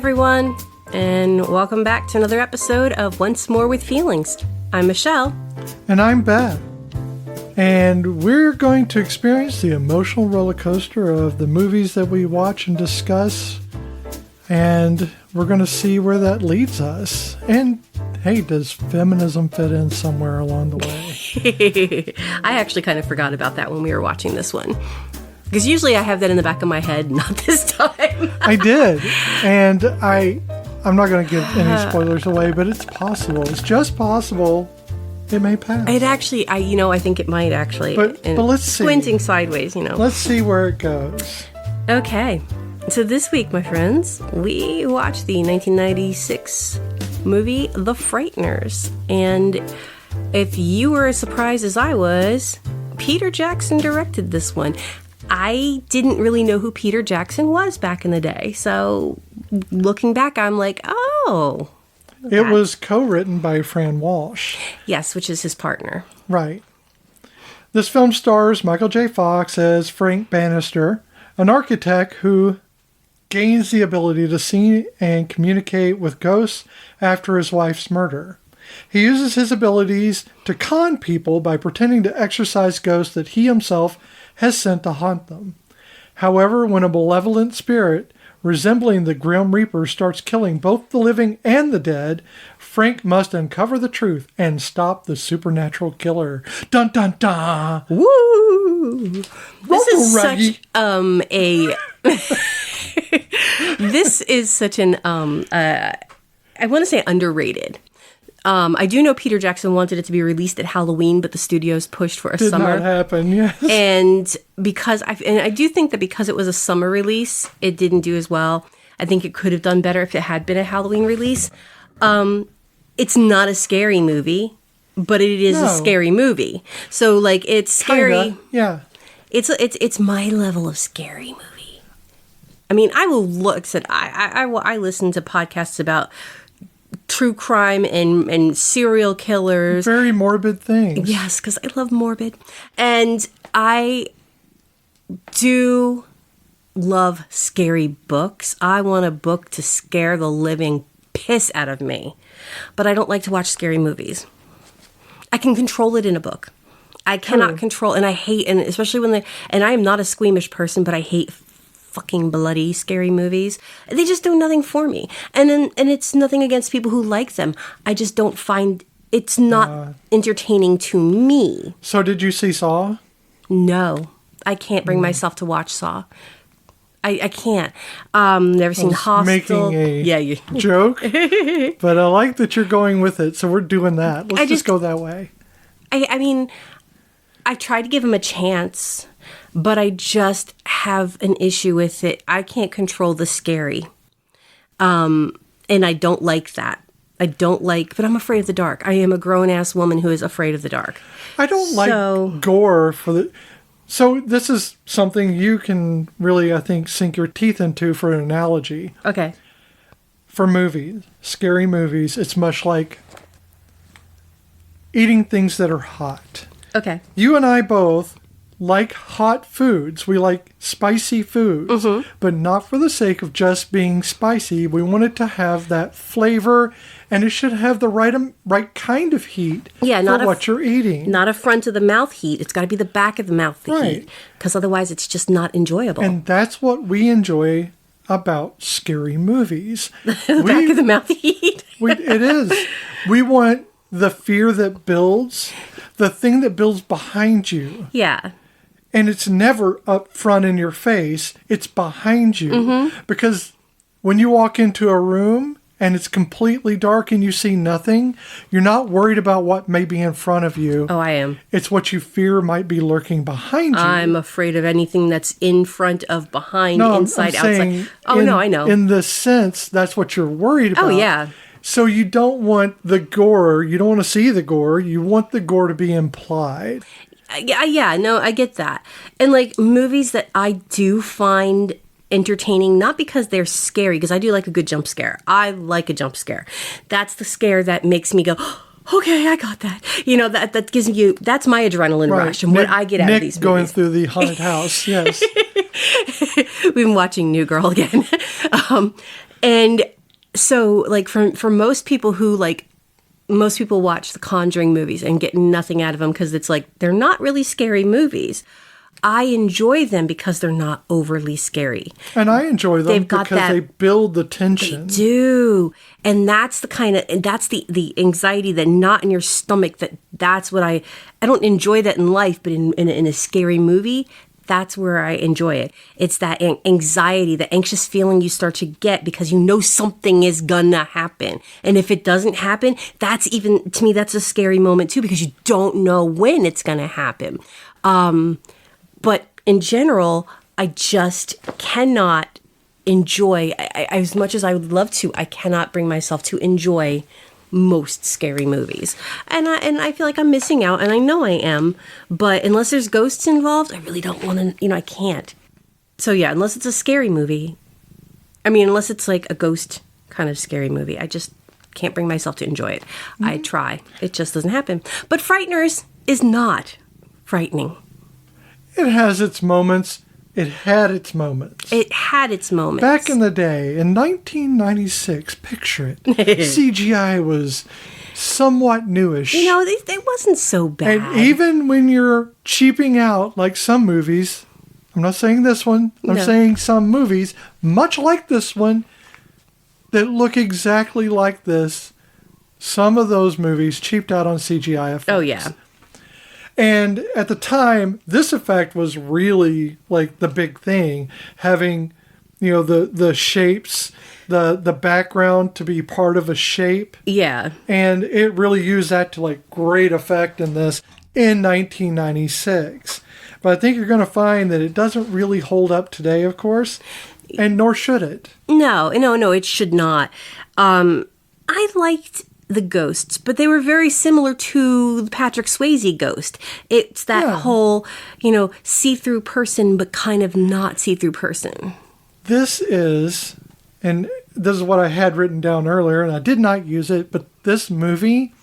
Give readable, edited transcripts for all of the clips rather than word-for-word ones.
everyone, and welcome back to another episode of Once More with Feelings. I'm Michelle. And I'm Beth. And we're going to experience the emotional roller coaster of the movies that we watch and discuss. And we're going to see where that leads us. And hey, does feminism fit in somewhere along the way? I actually kind of forgot about that when we were watching this one. Because usually I have that in the back of my head, not this time. I did. And I'm not going to give any spoilers away, but it's possible. It's just possible it may pass. It actually, I think it might actually. But let's see. Squinting sideways, Let's see where it goes. Okay. So this week, my friends, we watched the 1996 movie, The Frighteners. And if you were as surprised as I was, Peter Jackson directed this one. I didn't really know who Peter Jackson was back in the day. So looking back, I'm like, oh. It was co-written by Fran Walsh. Yes, which is his partner. Right. This film stars Michael J. Fox as Frank Bannister, an architect who gains the ability to see and communicate with ghosts after his wife's murder. He uses his abilities to con people by pretending to exorcise ghosts that he himself has sent to haunt them. However, when a malevolent spirit resembling the Grim Reaper starts killing both the living and the dead, Frank must uncover the truth and stop the supernatural killer. Dun dun dun! Woo! This is such this is such an I want to say underrated. I do know Peter Jackson wanted it to be released at Halloween, but the studios pushed for a summer. Did not happen, yes. And I do think that because it was a summer release, it didn't do as well. I think it could have done better if it had been a Halloween release. It's not a scary movie, but it is a scary movie. So like it's scary. Kinda, yeah. It's my level of scary movie. I mean, I will look. I listen to podcasts about true crime and serial killers. Very morbid things. Yes, because I love morbid. And I do love scary books. I want a book to scare the living piss out of me. But I don't like to watch scary movies. I can control it in a book. I cannot control, and I hate, and especially and I am not a squeamish person, but I hate fucking bloody scary movies. They just do nothing for me. And it's nothing against people who like them. I just don't find it's not entertaining to me. So did you see Saw? No. I can't bring myself to watch Saw. I can't. Never seen Hostel. Making a joke, but I like that you're going with it. So we're doing that. Let's just go that way. I mean, I tried to give him a chance, but I just have an issue with it. I can't control the scary. And I don't like that. But I'm afraid of the dark. I am a grown-ass woman who is afraid of the dark. I don't like gore So this is something you can really, I think, sink your teeth into for an analogy. Okay. For movies, scary movies, it's much like eating things that are hot. Okay. You and I both like hot foods. We like spicy foods, but not for the sake of just being spicy. We want it to have that flavor, and it should have the right kind of heat for what you're eating. Not a front of the mouth heat. It's got to be the back of the mouth heat, because otherwise it's just not enjoyable. And that's what we enjoy about scary movies. The back of the mouth heat. It is. We want the fear that builds, the thing that builds behind you. Yeah. And it's never up front in your face. It's behind you. Because when you walk into a room and it's completely dark and you see nothing, you're not worried about what may be in front of you. Oh, I am. It's what you fear might be lurking behind you. I'm afraid of anything that's in front of, behind, inside, outside. No, I know. In the sense, that's what you're worried about. Oh, yeah. So you don't want the gore. You don't want to see the gore. You want the gore to be implied. Yeah, no, I get that. And like movies that I do find entertaining, not because they're scary, because I do like a good jump scare. I like a jump scare. That's the scare that makes me go, okay, I got that. That gives you, that's my adrenaline rush and what I get out of these movies. Going through the haunted house, yes. We've been watching New Girl again. And So, like, for most people who, like, most people watch the Conjuring movies and get nothing out of them because it's like, they're not really scary movies. I enjoy them because they're not overly scary. And I enjoy them because they build the tension. They do. And that's the kind of, and that's the anxiety that not in your stomach, that's what I don't enjoy that in life, but in a scary movie, that's where I enjoy it. It's that anxiety, the anxious feeling you start to get because you know something is gonna happen. And if it doesn't happen, that's even, to me, that's a scary moment too, because you don't know when it's gonna happen. But in general, I just cannot enjoy, as much as I would love to, I cannot bring myself to enjoy most scary movies. And I feel like I'm missing out, and I know I am, but unless there's ghosts involved, I really don't want to, I can't. So yeah, unless it's a scary movie, unless it's like a ghost kind of scary movie, I just can't bring myself to enjoy it. Mm-hmm. I try. It just doesn't happen. But Frighteners is not frightening. It has its moments. It had its moments. It had its moments. Back in the day, in 1996, picture it, CGI was somewhat newish. It wasn't so bad. And even when you're cheaping out, like some movies, I'm not saying this one, I'm saying some movies, much like this one, that look exactly like this, some of those movies cheaped out on CGI effects. Oh, yeah. And at the time, this effect was really like the big thing, having, the shapes, the background to be part of a shape. Yeah. And it really used that to like great effect in this in 1996. But I think you're going to find that it doesn't really hold up today, of course, and nor should it. No, it should not. I liked the ghosts, but they were very similar to the Patrick Swayze ghost. It's that whole, see-through person, but kind of not see-through person. This is what I had written down earlier, and I did not use it, but this movie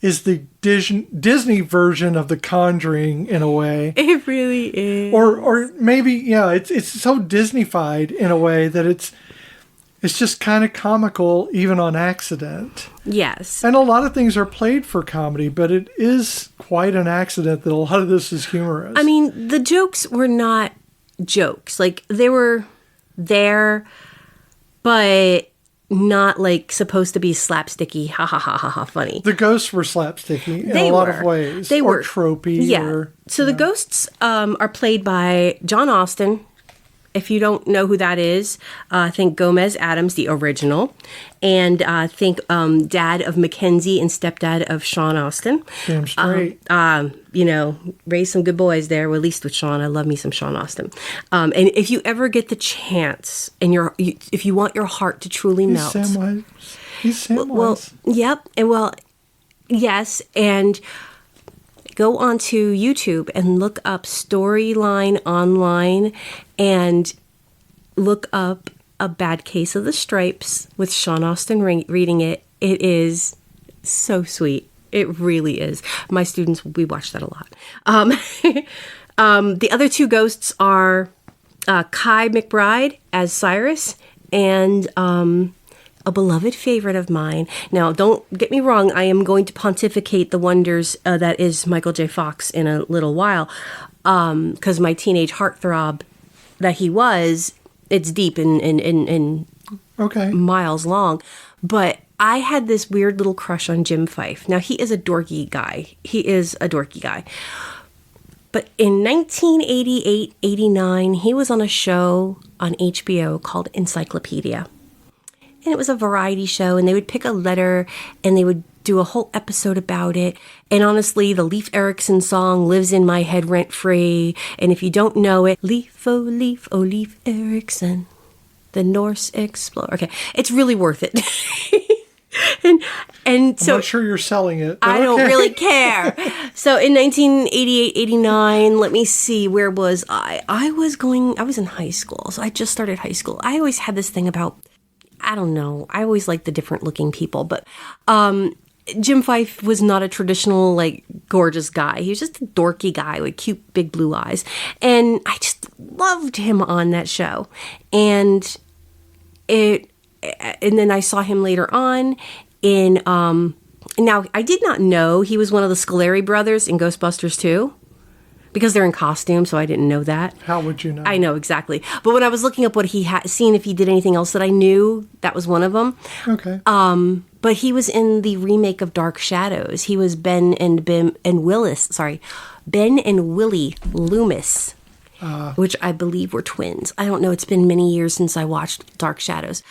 is the Disney version of The Conjuring in a way. It really is. Or maybe, it's so Disney-fied in a way that it's just kind of comical, even on accident. Yes. And a lot of things are played for comedy, but it is quite an accident that a lot of this is humorous. The jokes were not jokes. Like, they were there, but not, like, supposed to be slapsticky, ha ha ha ha ha funny. The ghosts were slapsticky in a lot of ways. They were. Tropey. Yeah. So the ghosts are played by John Astin. If you don't know who that is, think Gomez Addams, the original, and think dad of Mackenzie and stepdad of Sean Astin. Damn straight. Raised some good boys there, well, at least with Sean. I love me some Sean Astin. And if you ever get the chance, and if you want your heart to truly melt. He's Samwise. Well, yep. And yes, and go onto YouTube and look up Storyline Online and look up A Bad Case of the Stripes with Sean Astin reading it. It is so sweet. It really is. My students, we watch that a lot. The other two ghosts are Kai McBride as Cyrus and a beloved favorite of mine. Now, don't get me wrong. I am going to pontificate the wonders that is Michael J. Fox in a little while, because my teenage heartthrob that he was, it's deep and miles long. But I had this weird little crush on Jim Fyfe. Now, he is a dorky guy. But in 1988-89, he was on a show on HBO called Encyclopedia. And it was a variety show, and they would pick a letter, and they would do a whole episode about it. And honestly, the Leif Erickson song lives in my head rent-free. And if you don't know it, Leif, oh Leif Erickson, the Norse explorer. Okay, it's really worth it. and so I'm not sure you're selling it. I don't really care. So in 1988-89, let me see, where was I? I was in high school, so I just started high school. I always had this thing about, I don't know. I always liked the different looking people, but Jim Fyfe was not a traditional, like, gorgeous guy. He was just a dorky guy with cute, big blue eyes. And I just loved him on that show. And it and then I saw him later on in, now I did not know he was one of the Scoleri brothers in Ghostbusters 2. Because they're in costume, so I didn't know that. How would you know? I know, exactly. But when I was looking up what he had seen, if he did anything else that I knew, that was one of them. Okay. But he was in the remake of Dark Shadows. He was Ben and Willie Loomis, which I believe were twins. I don't know. It's been many years since I watched Dark Shadows.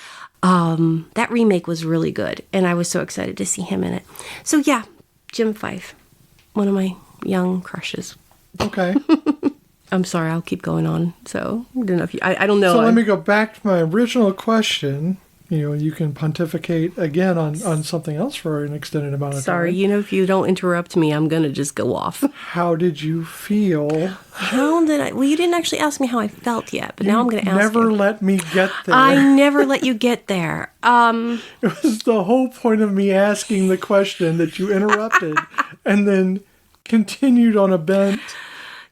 That remake was really good, and I was so excited to see him in it. So yeah, Jim Fyfe, one of my young crushes. Okay. I'm sorry, I'll keep going on. So, I don't know if I don't know. So let me go back to my original question. You can pontificate again on something else for an extended amount of time. Sorry, if you don't interrupt me, I'm going to just go off. How did you feel? How did I? Well, you didn't actually ask me how I felt yet, but now I'm going to ask you. Never let me get there. I never let you get there. It was the whole point of me asking the question that you interrupted and then continued on a bent.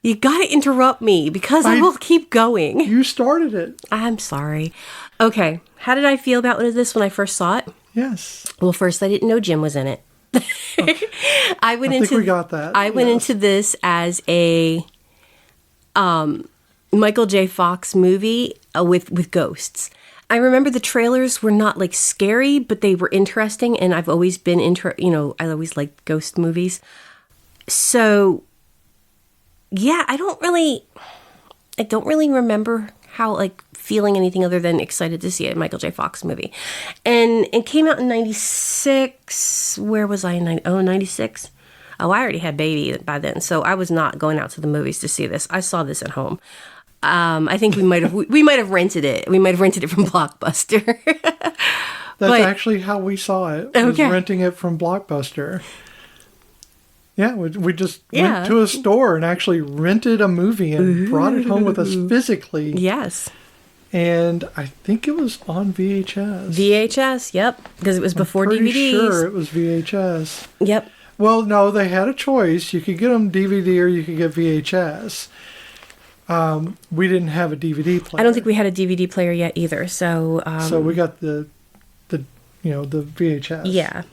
You got to interrupt me because I will keep going. You started it. I'm sorry. Okay. How did I feel about this when I first saw it? Yes. Well, first, I didn't know Jim was in it. Okay. I think we got that. I went into this as a Michael J. Fox movie with ghosts. I remember the trailers were not like scary, but they were interesting, and I've always been I always liked ghost movies. So, yeah, I don't really remember how feeling anything other than excited to see a Michael J. Fox movie. And it came out in 96. Where was I in 96? Oh, I already had baby by then, so I was not going out to the movies to see this. I saw this at home. I think we might have rented it. We might have rented it from Blockbuster. That's actually how we saw it. Okay. Was renting it from Blockbuster. Yeah, we just went to a store and actually rented a movie and brought it home with us physically. Yes. And I think it was on VHS. VHS, yep. Because it was before DVDs. I'm pretty sure it was VHS. Yep. Well, no, they had a choice. You could get them DVD or you could get VHS. We didn't have a DVD player. I don't think we had a DVD player yet either. So so we got the VHS. Yeah.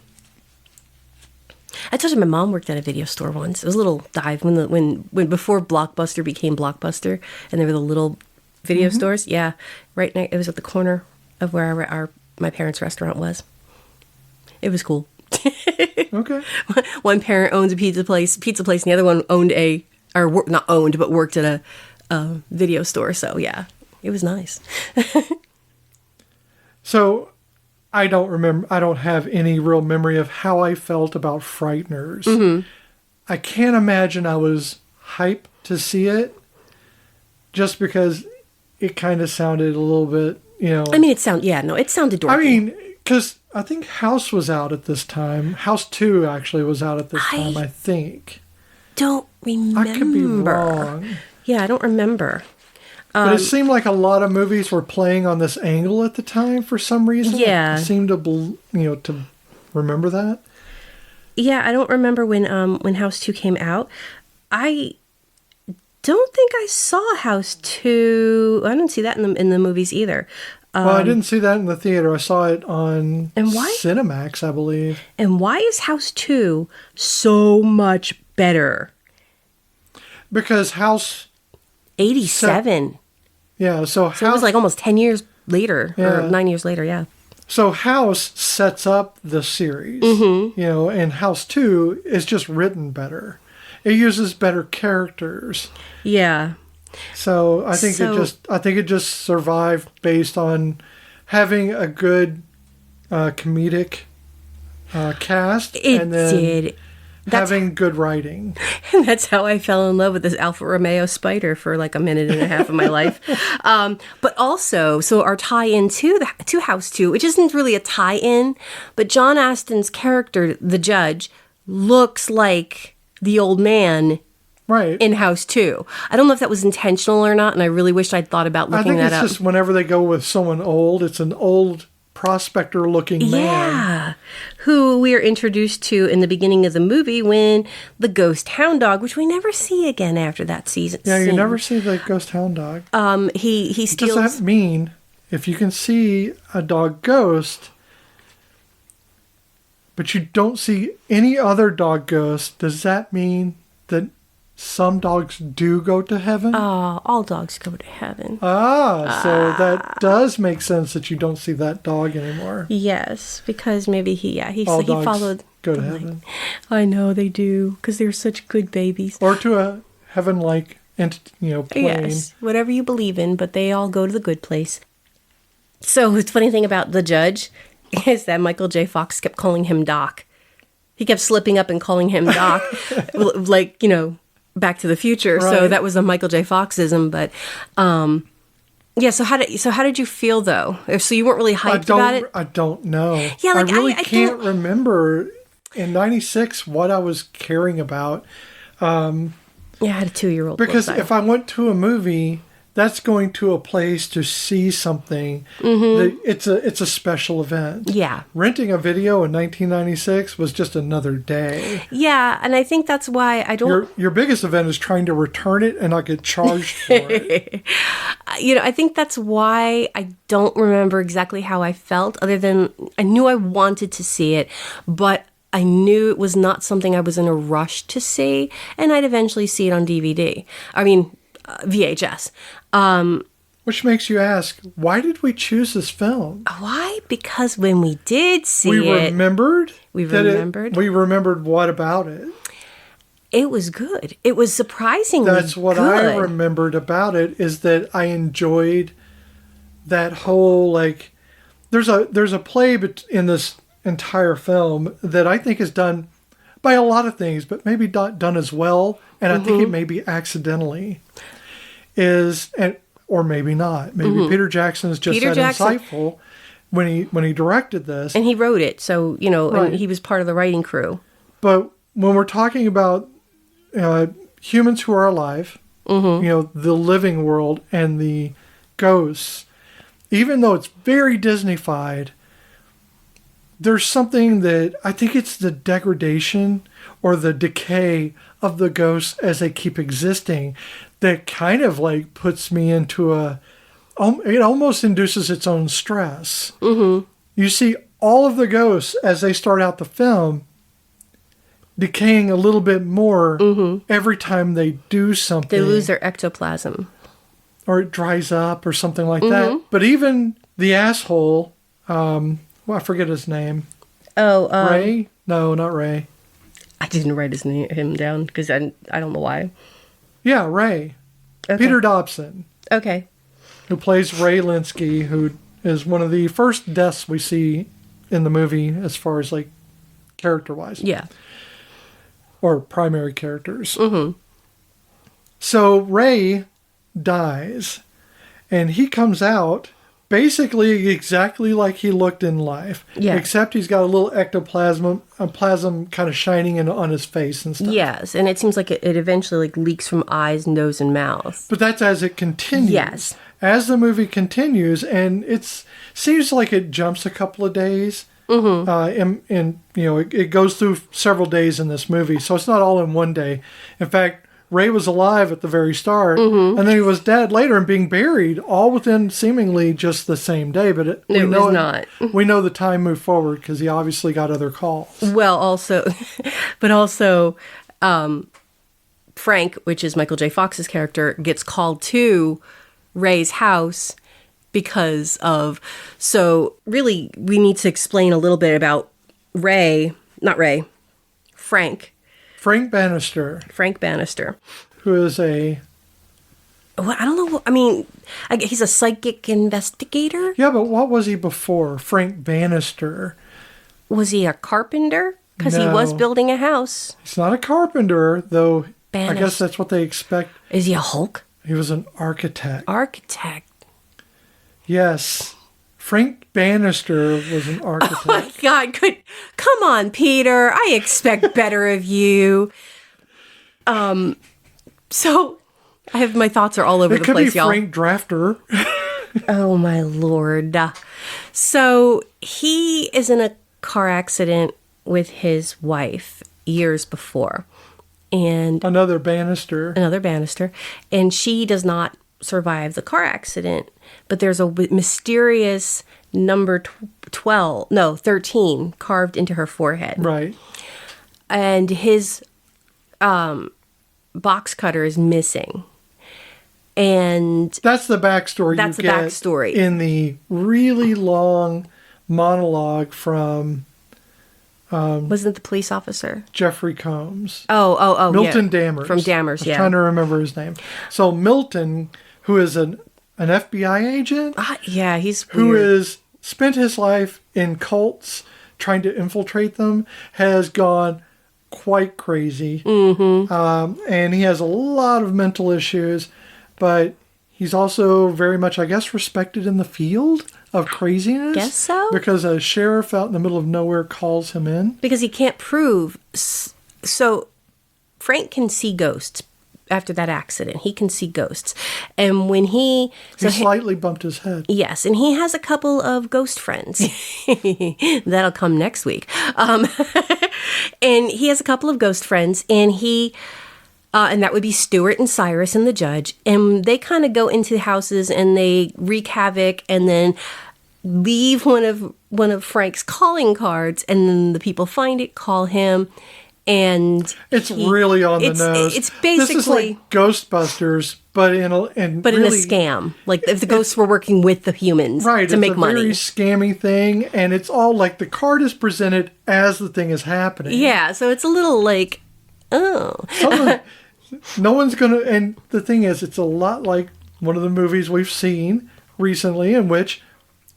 I told you my mom worked at a video store once. It was a little dive when before Blockbuster became Blockbuster, and there were the little video stores. Yeah, right. It was at the corner of where my parents' restaurant was. It was cool. Okay. One parent owns a pizza place, and the other one not owned, but worked at a video store. So yeah, it was nice. So. I don't have any real memory of how I felt about Frighteners. Mm-hmm. I can't imagine I was hyped to see it just because it kind of sounded a little bit, I mean, it sounded dorky. I mean, because I think House was out at this time. House 2 actually was out at this time, I think. Don't remember. I could be wrong. Yeah, I don't remember. But it seemed like a lot of movies were playing on this angle at the time for some reason. Yeah. I seem to, to remember that. Yeah, I don't remember when House 2 came out. I don't think I saw House 2. I didn't see that in the movies either. Well, I didn't see that in the theater. I saw it on Cinemax, I believe. And why is House 2 so much better? Because House... 87. Yeah, so it was like almost 10 years later, or 9 years later, yeah. So House sets up the series, and House 2 is just written better. It uses better characters. Yeah. So I think it just survived based on having a good comedic cast. It did. Having good writing. And that's how I fell in love with this Alfa Romeo Spider for like a minute and a half of my life. But also, so our tie-in to House 2, which isn't really a tie-in, but John Astin's character, the judge, looks like the old man in House 2. I don't know if that was intentional or not, and I really wish I'd thought about looking that up. I think it's just whenever they go with someone old, it's an old prospector-looking man. Yeah, who we are introduced to in the beginning of the movie when the ghost hound dog, which we never see again after that season. Yeah, you never see the ghost hound dog. He steals... What does that mean? if you can see a dog ghost, but you don't see any other dog ghost, does that mean that some dogs do go to heaven? All dogs go to heaven. So that does make sense that you don't see that dog anymore. Yes, because maybe he Dogs followed. go to heaven. I know they do, because they're such good babies. Or to a heaven-like plane. Yes, whatever you believe in, but they all go to the good place. So the funny thing about the judge is that Michael J. Fox kept calling him Doc. He kept slipping up and calling him Doc, like, Back to the Future. Right. So that was a Michael J. Foxism. But yeah. So how did you feel though? So you weren't really hyped about it? I don't know. Yeah, like, I really I can't don't remember in '96 what I was caring about. Yeah, I had a 2-year-old. Because if I went to a movie, that's going to a place to see something. Mm-hmm. It's a special event. Yeah. Renting a video in 1996 was just another day. Yeah, and I think that's why I don't... Your biggest event is trying to return it and not get charged for it. I think that's why I don't remember exactly how I felt, other than I knew I wanted to see it, but I knew it was not something I was in a rush to see, and I'd eventually see it on DVD. I mean, VHS. Which makes you ask, why did we choose this film? Why? Because when we did see we remembered. We remembered. We remembered what about it? It was good. It was surprisingly good. That's what I remembered about it, is that I enjoyed that whole, like, there's a play in this entire film that I think is done by a lot of things, but maybe not done as well, and I think it may be accidentally, or maybe not. Maybe Peter Jackson is just insightful when he directed this. And he wrote it, so, Right. and he was part of the writing crew. But when we're talking about humans who are alive, the living world and the ghosts, even though it's very Disney-fied, there's something that I think it's the degradation or the decay of the ghosts as they keep existing that kind of like puts me into it almost induces its own stress. Mm-hmm. You see all of the ghosts as they start out the film decaying a little bit more every time they do something. They lose their ectoplasm. Or it dries up or something like that. But even the asshole, I forget his name. Oh, Ray? No, not Ray. I didn't write him down because I don't know why. Yeah, Ray. Okay. Peter Dobson. Okay. Who plays Ray Linsky, who is one of the first deaths we see in the movie as far as like character-wise. Yeah. Or primary characters. Mm-hmm. So Ray dies, and he comes out basically exactly like he looked in life. Yeah. Except he's got a little ectoplasm kind of shining on his face and stuff. Yes, and it seems like it eventually like leaks from eyes, nose, and mouth. But that's as it continues. Yes. As the movie continues, and it seems like it jumps a couple of days. Mm-hmm. And it goes through several days in this movie, so it's not all in one day. In fact, Ray was alive at the very start, and then he was dead later and being buried, all within seemingly just the same day. But it was not. We know the time moved forward because he obviously got other calls. Well, also, Frank, which is Michael J. Fox's character, gets called to Ray's house because of... So really, we need to explain a little bit about Frank. Frank Bannister. Who is I don't know. I mean, he's a psychic investigator. Yeah, but what was he before? Frank Bannister. Was he a carpenter? Because he was building a house. He's not a carpenter, though. Bannister. I guess that's what they expect. Is he a Hulk? He was an architect. Yes. Frank Bannister was an architect. Oh my God! Come on, Peter. I expect better of you. So my thoughts are all over the place, y'all. It could be Frank Drafter. Oh my Lord! So he is in a car accident with his wife years before, and another Bannister, and she does not survive the car accident, but there's a mysterious number 13 carved into her forehead. Right. And his box cutter is missing. And that's the backstory. That's the backstory in the really long monologue from. Wasn't it the police officer? Jeffrey Combs. Oh, Milton yeah. Dammers. From Dammers, I was trying to remember his name. So Milton, who is an FBI agent. Yeah, he's weird. Who has spent his life in cults trying to infiltrate them, has gone quite crazy. Mm-hmm. And he has a lot of mental issues, but he's also very much, I guess, respected in the field of craziness. Guess so. Because a sheriff out in the middle of nowhere calls him in. Because he can't prove. So Frank can see ghosts after that accident. He can see ghosts. And when he slightly bumped his head. Yes, and he has a couple of ghost friends. That'll come next week. And he has a couple of ghost friends, and and that would be Stuart and Cyrus and the judge. And they kind of go into houses and they wreak havoc and then leave one of Frank's calling cards, and then the people find it, call him, and it's really on the nose. It's basically this is like Ghostbusters, but in a scam. Like if the ghosts were working with the humans to make money. It's a very scammy thing, and it's all like the card is presented as the thing is happening. Yeah, so it's a little like, no one's gonna. And the thing is, it's a lot like one of the movies we've seen recently in which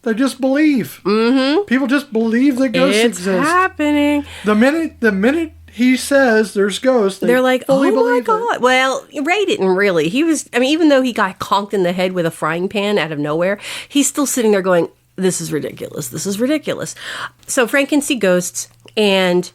they just believe. Mm-hmm. People just believe that ghosts exist. It's happening. The minute he says there's ghosts, they're like, oh my God. It. Well, Ray didn't really. Even though he got conked in the head with a frying pan out of nowhere, he's still sitting there going, this is ridiculous. This is ridiculous. So Frank can see ghosts, and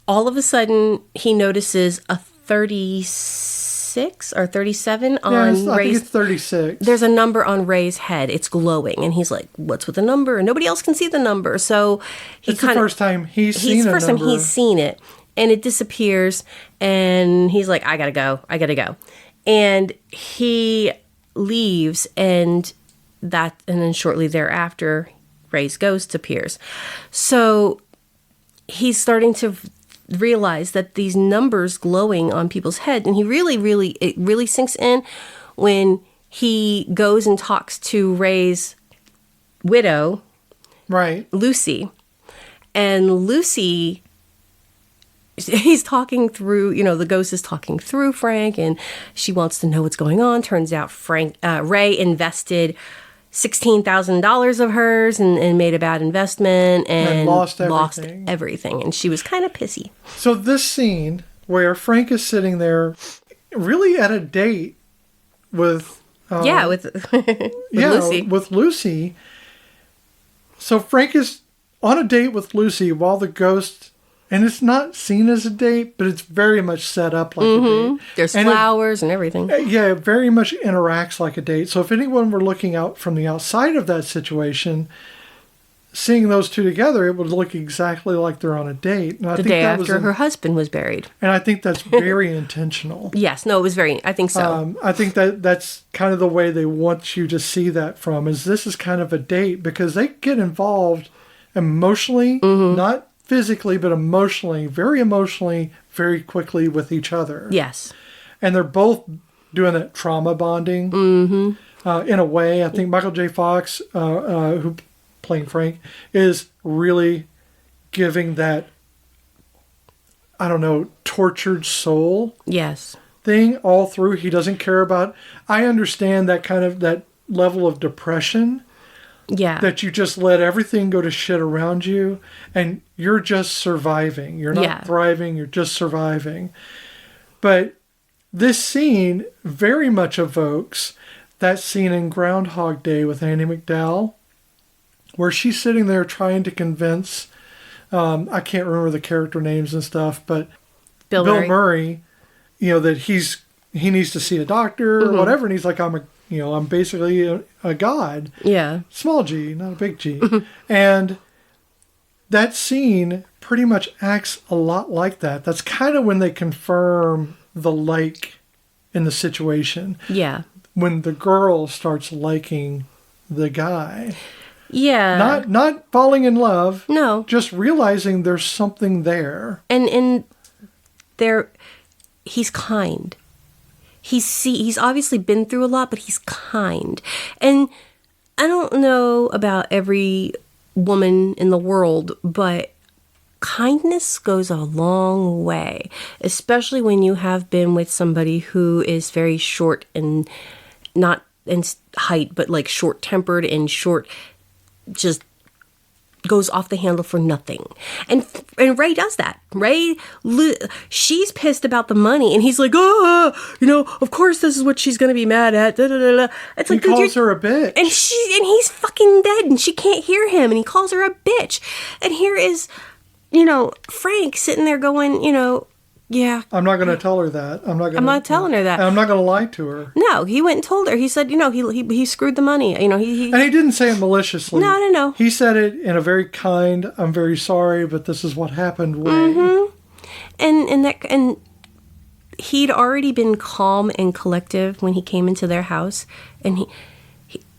all of a sudden he notices a 36 or 37 on Ray's. I think it's 36. There's a number on Ray's head. It's glowing, and he's like, "What's with the number?" And nobody else can see the number, so it's the first time he's seen it. First time he's seen it, and it disappears, and he's like, "I gotta go," and he leaves, and then shortly thereafter, Ray's ghost appears. So he's starting to realize that these numbers glowing on people's head, and it really sinks in when he goes and talks to Ray's widow, right, Lucy, and Lucy, he's talking through, the ghost is talking through Frank, and she wants to know what's going on. Turns out Ray invested $16,000 of hers and made a bad investment and lost everything. And she was kind of pissy. So this scene where Frank is sitting there really at a date with Lucy. With Lucy. So Frank is on a date with Lucy while the ghost, and it's not seen as a date, but it's very much set up like a date. There's flowers and everything. Yeah, it very much interacts like a date. So if anyone were looking out from the outside of that situation, seeing those two together, it would look exactly like they're on a date. And I think day after her husband was buried. And I think that's very intentional. Yes, no, it was I think so. I think that's kind of the way they want you to see that from, is this is kind of a date, because they get involved emotionally, not physically, but emotionally, very quickly with each other. Yes. And they're both doing that trauma bonding in a way. I think Michael J. Fox, who playing Frank, is really giving that, I don't know, tortured soul thing all through. He doesn't care about, I understand that kind of, that level of depression. Yeah. That you just let everything go to shit around you and you're just surviving. You're not thriving, you're just surviving. But this scene very much evokes that scene in Groundhog Day with Andie MacDowell, where she's sitting there trying to convince, I can't remember the character names and stuff, but Bill Murray, that he needs to see a doctor or whatever. And he's like, I'm basically a god. Yeah. Small g, not a big G. And that scene pretty much acts a lot like that. That's kind of when they confirm the like in the situation. Yeah. when the girl starts liking the guy. Yeah. Not falling in love. No. Just realizing there's something there. And there, he's kind. He's obviously been through a lot, but he's kind. And I don't know about every woman in the world, but kindness goes a long way, especially when you have been with somebody who is very short and not in height, but like short-tempered and short, just goes off the handle for nothing. And Ray does that. Ray, she's pissed about the money, and he's like, of course this is what she's going to be mad at. Da, da, da, da. It's he like, calls her a bitch. And he's fucking dead, and she can't hear him, and he calls her a bitch. And here is, Frank sitting there going, yeah. I'm not going to tell her that. I'm not telling her that. And I'm not going to lie to her. No, he went and told her. He said, he screwed the money. And he didn't say it maliciously. No. He said it in a very kind, I'm very sorry, but this is what happened way. Mm-hmm. And he'd already been calm and collective when he came into their house. And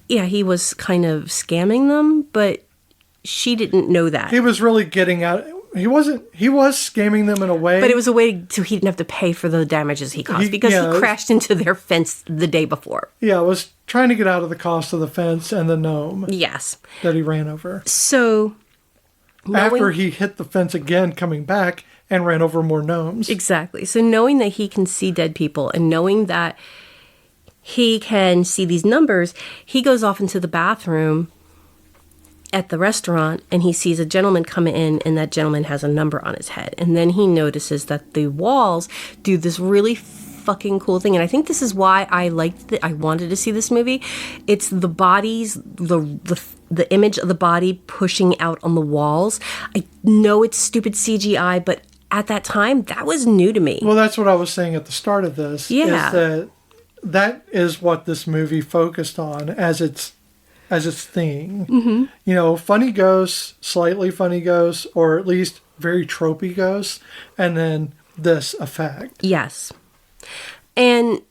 he was kind of scamming them, but she didn't know that. He was really getting out. He was scamming them in a way. But it was a way so he didn't have to pay for the damages he caused because he crashed into their fence the day before. Yeah, it was trying to get out of the cost of the fence and the gnome. Yes. That he ran over. So, after he hit the fence again coming back and ran over more gnomes. Exactly. So knowing that he can see dead people and knowing that he can see these numbers, he goes off into the bathroom at the restaurant and he sees a gentleman come in, and that gentleman has a number on his head. And then he notices that the walls do this really fucking cool thing. And I think this is why I wanted to see this movie. It's the bodies, the image of the body pushing out on the walls. I know it's stupid CGI, but at that time, that was new to me. Well, that's what I was saying at the start of this. Yeah. Is that is what this movie focused on as its thing. Mm-hmm. Funny ghosts, slightly funny ghosts, or at least very tropey ghosts, and then this effect. Yes. And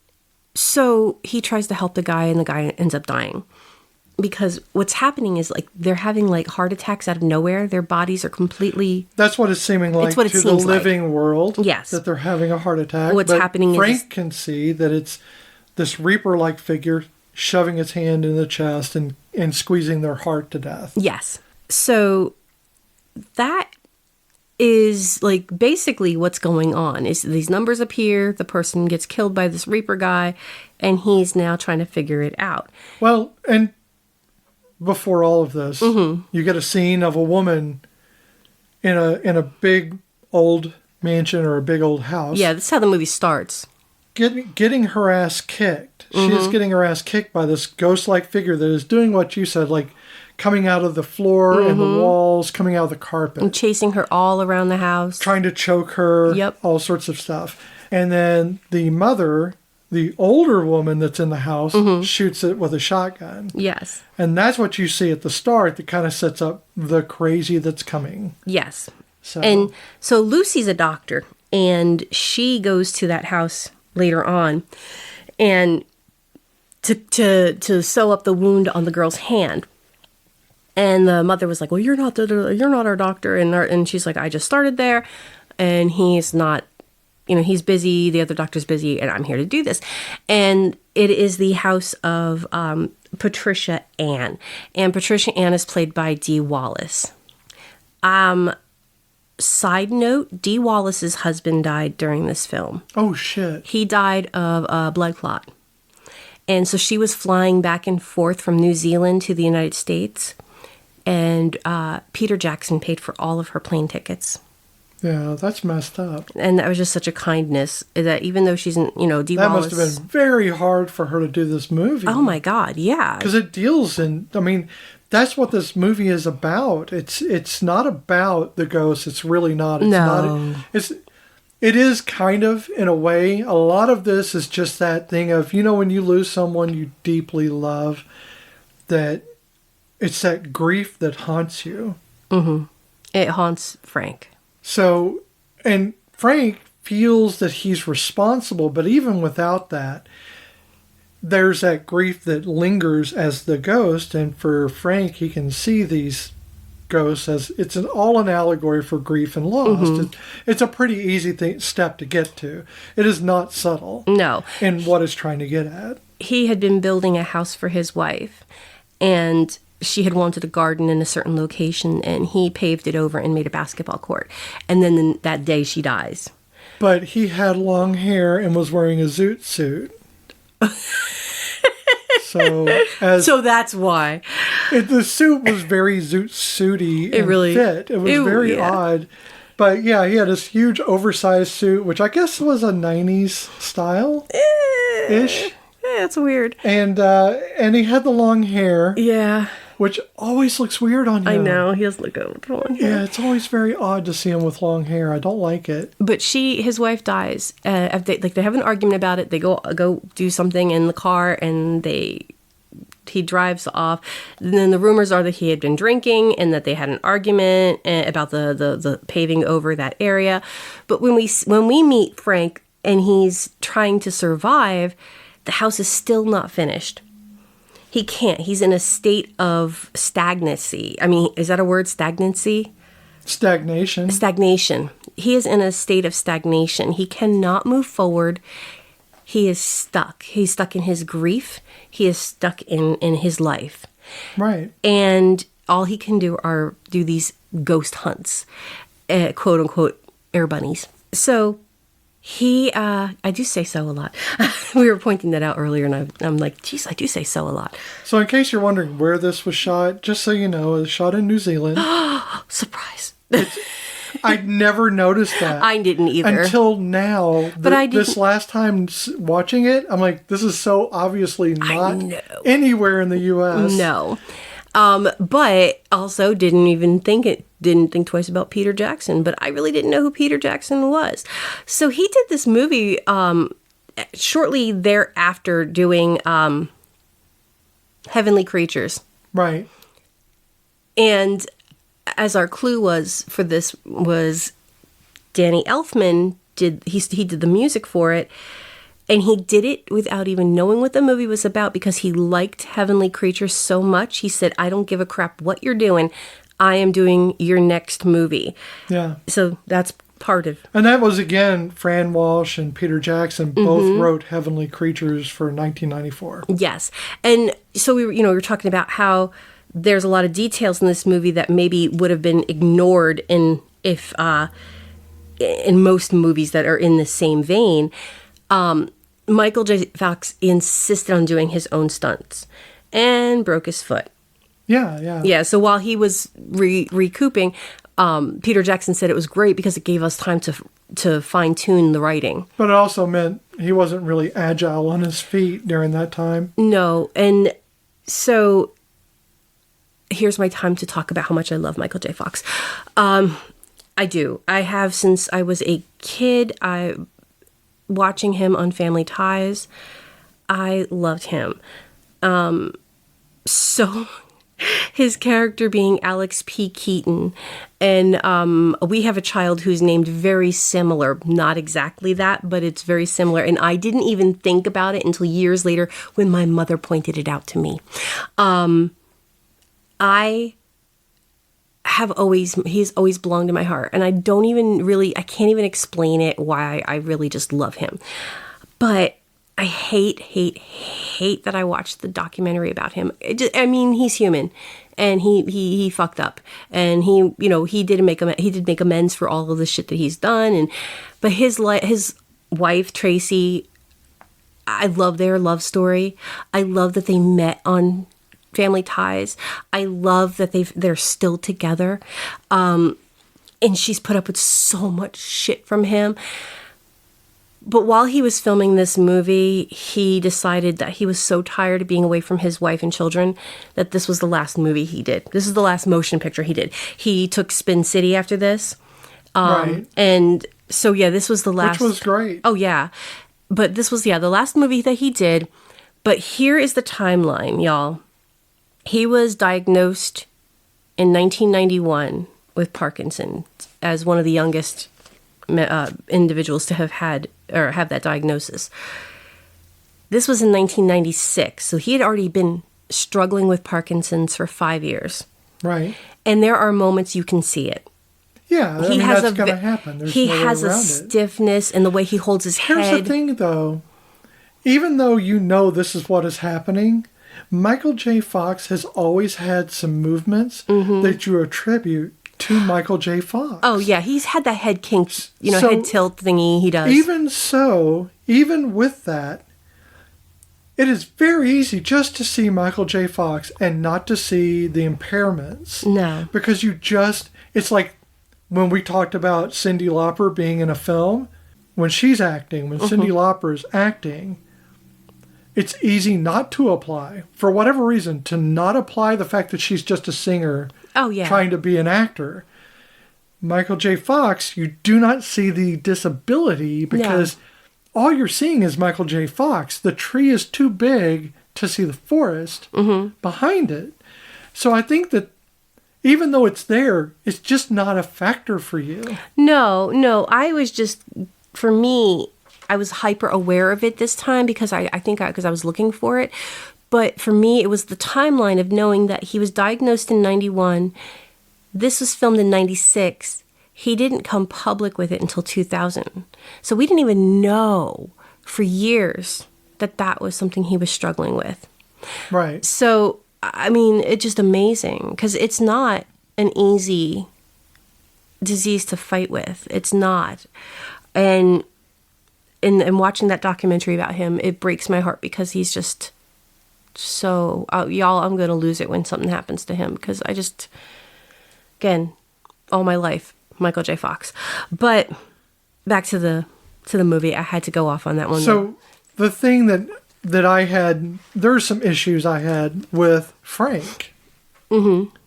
so he tries to help the guy, and the guy ends up dying. Because what's happening is, they're having, heart attacks out of nowhere. Their bodies are completely... That's what it's seeming like it's what it to seems the living world. Yes. That they're having a heart attack. What's happening is... Frank can see that it's this Reaper-like figure shoving its hand in the chest and squeezing their heart to death. Yes. So that is basically what's going on is these numbers appear, the person gets killed by this Reaper guy, and he's now trying to figure it out. Well, and before all of this, you get a scene of a woman in a big old mansion or a big old house. Yeah, that's how the movie starts. Getting her ass kicked. She is getting her ass kicked by this ghost-like figure that is doing what you said, coming out of the floor and the walls, coming out of the carpet. And chasing her all around the house. Trying to choke her. Yep. All sorts of stuff. And then the mother, the older woman that's in the house, shoots it with a shotgun. Yes. And that's what you see at the start that kind of sets up the crazy that's coming. Yes. So Lucy's a doctor, and she goes to that house later on and to sew up the wound on the girl's hand. And the mother was like, well, you're not our doctor. And she's like, I just started there, and he's not, he's busy. The other doctor's busy, and I'm here to do this. And it is the house of Patricia Ann. And Patricia Ann is played by Dee Wallace. Side note, Dee Wallace's husband died during this film. Oh, shit. He died of a blood clot. And so she was flying back and forth from New Zealand to the United States. And Peter Jackson paid for all of her plane tickets. Yeah, that's messed up. And that was just such a kindness that even though she's, Dee Wallace... That must have been very hard for her to do this movie. Oh, my God, yeah. Because it deals in... that's what this movie is about. It's not about the ghosts. It's really not. It's no. Not, it is kind of, in a way. A lot of this is just that thing of, when you lose someone you deeply love, that it's that grief that haunts you. Mm-hmm. It haunts Frank. So, and Frank feels that he's responsible, but even without that, there's that grief that lingers as the ghost, and for Frank, he can see these ghosts as it's all an allegory for grief and loss. It's a pretty easy step to get to. It is not subtle. No. In what it's trying to get at. He had been building a house for his wife, and she had wanted a garden in a certain location, and he paved it over and made a basketball court. And then that day she dies. But he had long hair and was wearing a zoot suit. So that's why. The suit was very zoot suity and fit. It was very odd. But yeah, he had this huge oversized suit, which I guess was a 90s style-ish. It's weird. And he had the long hair. Yeah. Which always looks weird on him. I know. He does look good with long hair. Yeah, it's always very odd to see him with long hair. I don't like it. But his wife dies. They have an argument about it. They go do something in the car, and he drives off. And then the rumors are that he had been drinking and that they had an argument about the paving over that area. But when we meet Frank and he's trying to survive, the house is still not finished. He can't. He's in a state of stagnancy. I mean, is that a word, stagnancy? Stagnation. Stagnation. He is in a state of stagnation. He cannot move forward. He is stuck. He's stuck in his grief. He is stuck in his life. Right. And all he can do are do these ghost hunts, quote unquote, air bunnies. So I do say so a lot. We were pointing that out earlier, and I'm like, geez, I do say so a lot. So in case you're wondering where this was shot, just so you know, it was shot in New Zealand. Surprise. I'd never noticed that. I didn't either. Until now. But this last time watching it, I'm like, this is so obviously not anywhere in the U.S. No. But also didn't think twice about Peter Jackson, but I really didn't know who Peter Jackson was. So he did this movie shortly thereafter doing Heavenly Creatures. Right. And as our clue for this was Danny Elfman he did the music for it. And he did it without even knowing what the movie was about because he liked Heavenly Creatures so much. He said, I don't give a crap what you're doing. I am doing your next movie. Yeah. So that's part of... And that was, again, Fran Walsh and Peter Jackson both wrote Heavenly Creatures for 1994. Yes. And so we were talking about how there's a lot of details in this movie that maybe would have been ignored in most movies that are in the same vein. Michael J. Fox insisted on doing his own stunts and broke his foot. Yeah. Yeah, so while he was recouping, Peter Jackson said it was great because it gave us time to fine-tune the writing. But it also meant he wasn't really agile on his feet during that time. No, and so here's my time to talk about how much I love Michael J. Fox. I do. I have since I was a kid. Watching him on Family Ties, I loved him. So his character being Alex P. Keaton, and we have a child who's named very similar, not exactly that, but it's very similar. And I didn't even think about it until years later when my mother pointed it out to me. He's always belonged in my heart. And I can't even explain it why I really just love him. But I hate that I watched the documentary about him. He's human and he fucked up and he did make amends for all of the shit that he's done. But his wife, Tracy, I love their love story. I love that they met on Family Ties. I love that they're still together. And she's put up with so much shit from him. But while he was filming this movie, he decided that he was so tired of being away from his wife and children that this was the last movie he did. This is the last motion picture he did. He took Spin City after this. Right. And so, yeah, this was the last. Which was great. Oh, yeah. But this was, the last movie that he did. But here is the timeline, y'all. He was diagnosed in 1991 with Parkinson's as one of the youngest individuals to have had or have that diagnosis. This was in 1996, so he had already been struggling with Parkinson's for 5 years. Right. And there are moments you can see it. Yeah, I mean, that's going to happen. There's he no way has a around it. stiffness in the way he holds his head. Here's the thing, though. Even though you know this is what is happening, Michael J. Fox has always had some movements that you attribute to Michael J. Fox. Oh, yeah. He's had that head kink, head tilt thingy he does. Even so, even with that, it is very easy just to see Michael J. Fox and not to see the impairments. No. Because it's like when we talked about Cyndi Lauper being in a film, when she's acting, when Cyndi Lauper is acting, it's easy not to apply, for whatever reason, to not apply the fact that she's just a singer trying to be an actor. Michael J. Fox, you do not see the disability because all you're seeing is Michael J. Fox. The tree is too big to see the forest behind it. So I think that even though it's there, it's just not a factor for you. No. I was just, for me, I was hyper aware of it this time because I was looking for it. But for me, it was the timeline of knowing that he was diagnosed in 91. This was filmed in 96. He didn't come public with it until 2000. So we didn't even know for years that was something he was struggling with. Right. So, I mean, it's just amazing because it's not an easy disease to fight with. It's not. And watching that documentary about him, it breaks my heart because he's just so, y'all, I'm going to lose it when something happens to him because I just, again, all my life, Michael J. Fox. But back to the movie, I had to go off on that one. So the thing that I had, there's some issues I had with Frank.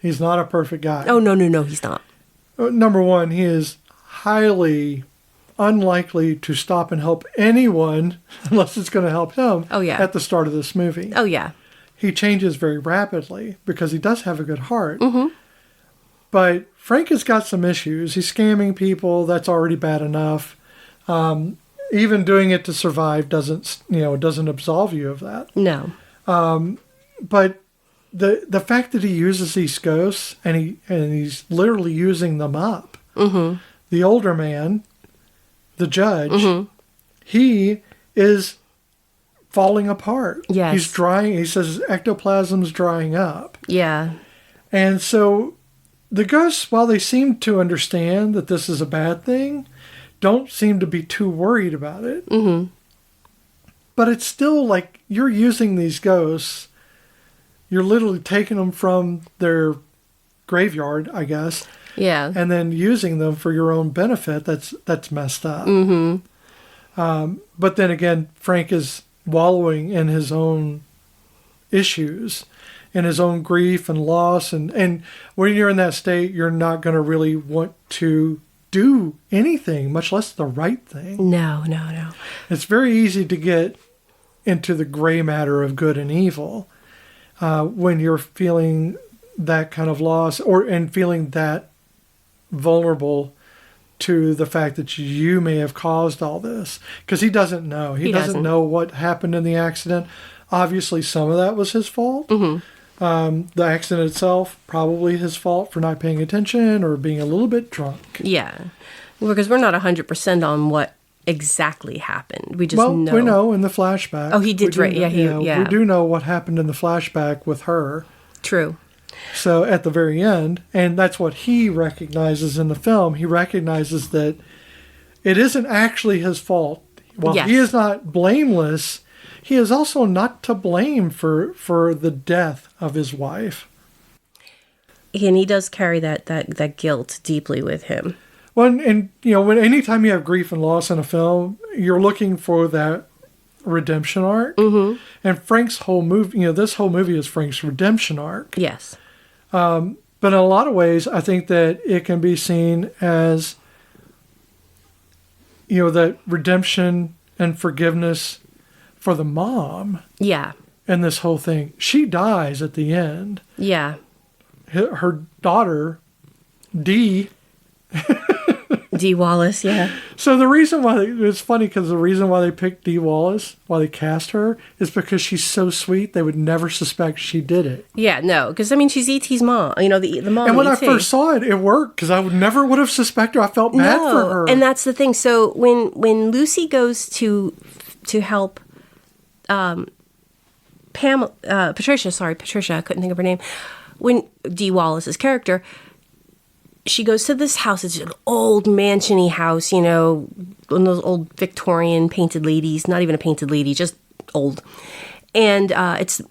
He's not a perfect guy. Oh, no, he's not. Number one, he is highly unlikely to stop and help anyone unless it's going to help him at the start of this movie. Oh, yeah. He changes very rapidly because he does have a good heart. But Frank has got some issues. He's scamming people. That's already bad enough. Even doing it to survive doesn't absolve you of that. No. But the fact that he uses these ghosts and he's literally using them up. The older man, the judge, he is falling apart. Yes. He's drying. He says ectoplasm's drying up. Yeah. And so the ghosts, while they seem to understand that this is a bad thing, don't seem to be too worried about it. But it's still like you're using these ghosts. You're literally taking them from their graveyard, I guess. Yeah. And then using them for your own benefit. That's messed up. But then again, Frank is wallowing in his own issues, in his own grief and loss. And when you're in that state, you're not going to really want to do anything, much less the right thing. No. It's very easy to get into the gray matter of good and evil when you're feeling that kind of loss and feeling that vulnerable to the fact that you may have caused all this. Because he doesn't know. He doesn't know what happened in the accident. Obviously, some of that was his fault. The accident itself, probably his fault for not paying attention or being a little bit drunk. Yeah. Because we're not 100% on what exactly happened. We just know. We know in the flashback. Oh, he did, right. Yeah. We do know what happened in the flashback with her. True. So at the very end, and that's what he recognizes in the film, he recognizes that it isn't actually his fault. While he is not blameless, he is also not to blame for the death of his wife. And he does carry that guilt deeply with him. Well, and when anytime you have grief and loss in a film, you're looking for that redemption arc. And Frank's whole movie, this whole movie is Frank's redemption arc. Yes. But in a lot of ways, I think that it can be seen as, that redemption and forgiveness for the mom. Yeah. And this whole thing. She dies at the end. Yeah. Her daughter, Dee. Dee Wallace, yeah. So the reason why it's funny because the reason why they picked Dee Wallace, why they cast her, is because she's so sweet they would never suspect she did it. Yeah, no, because I mean she's E.T.'s mom. You know, the mom. And when I E.T. first saw it, it worked because I never would have suspected her. I felt bad for her. And that's the thing. So when Lucy goes to help Patricia, I couldn't think of her name. When Dee Wallace's character, she goes to this house. It's an old mansion-y house, you know, one of those old Victorian painted ladies. Not even a painted lady, just old. And it's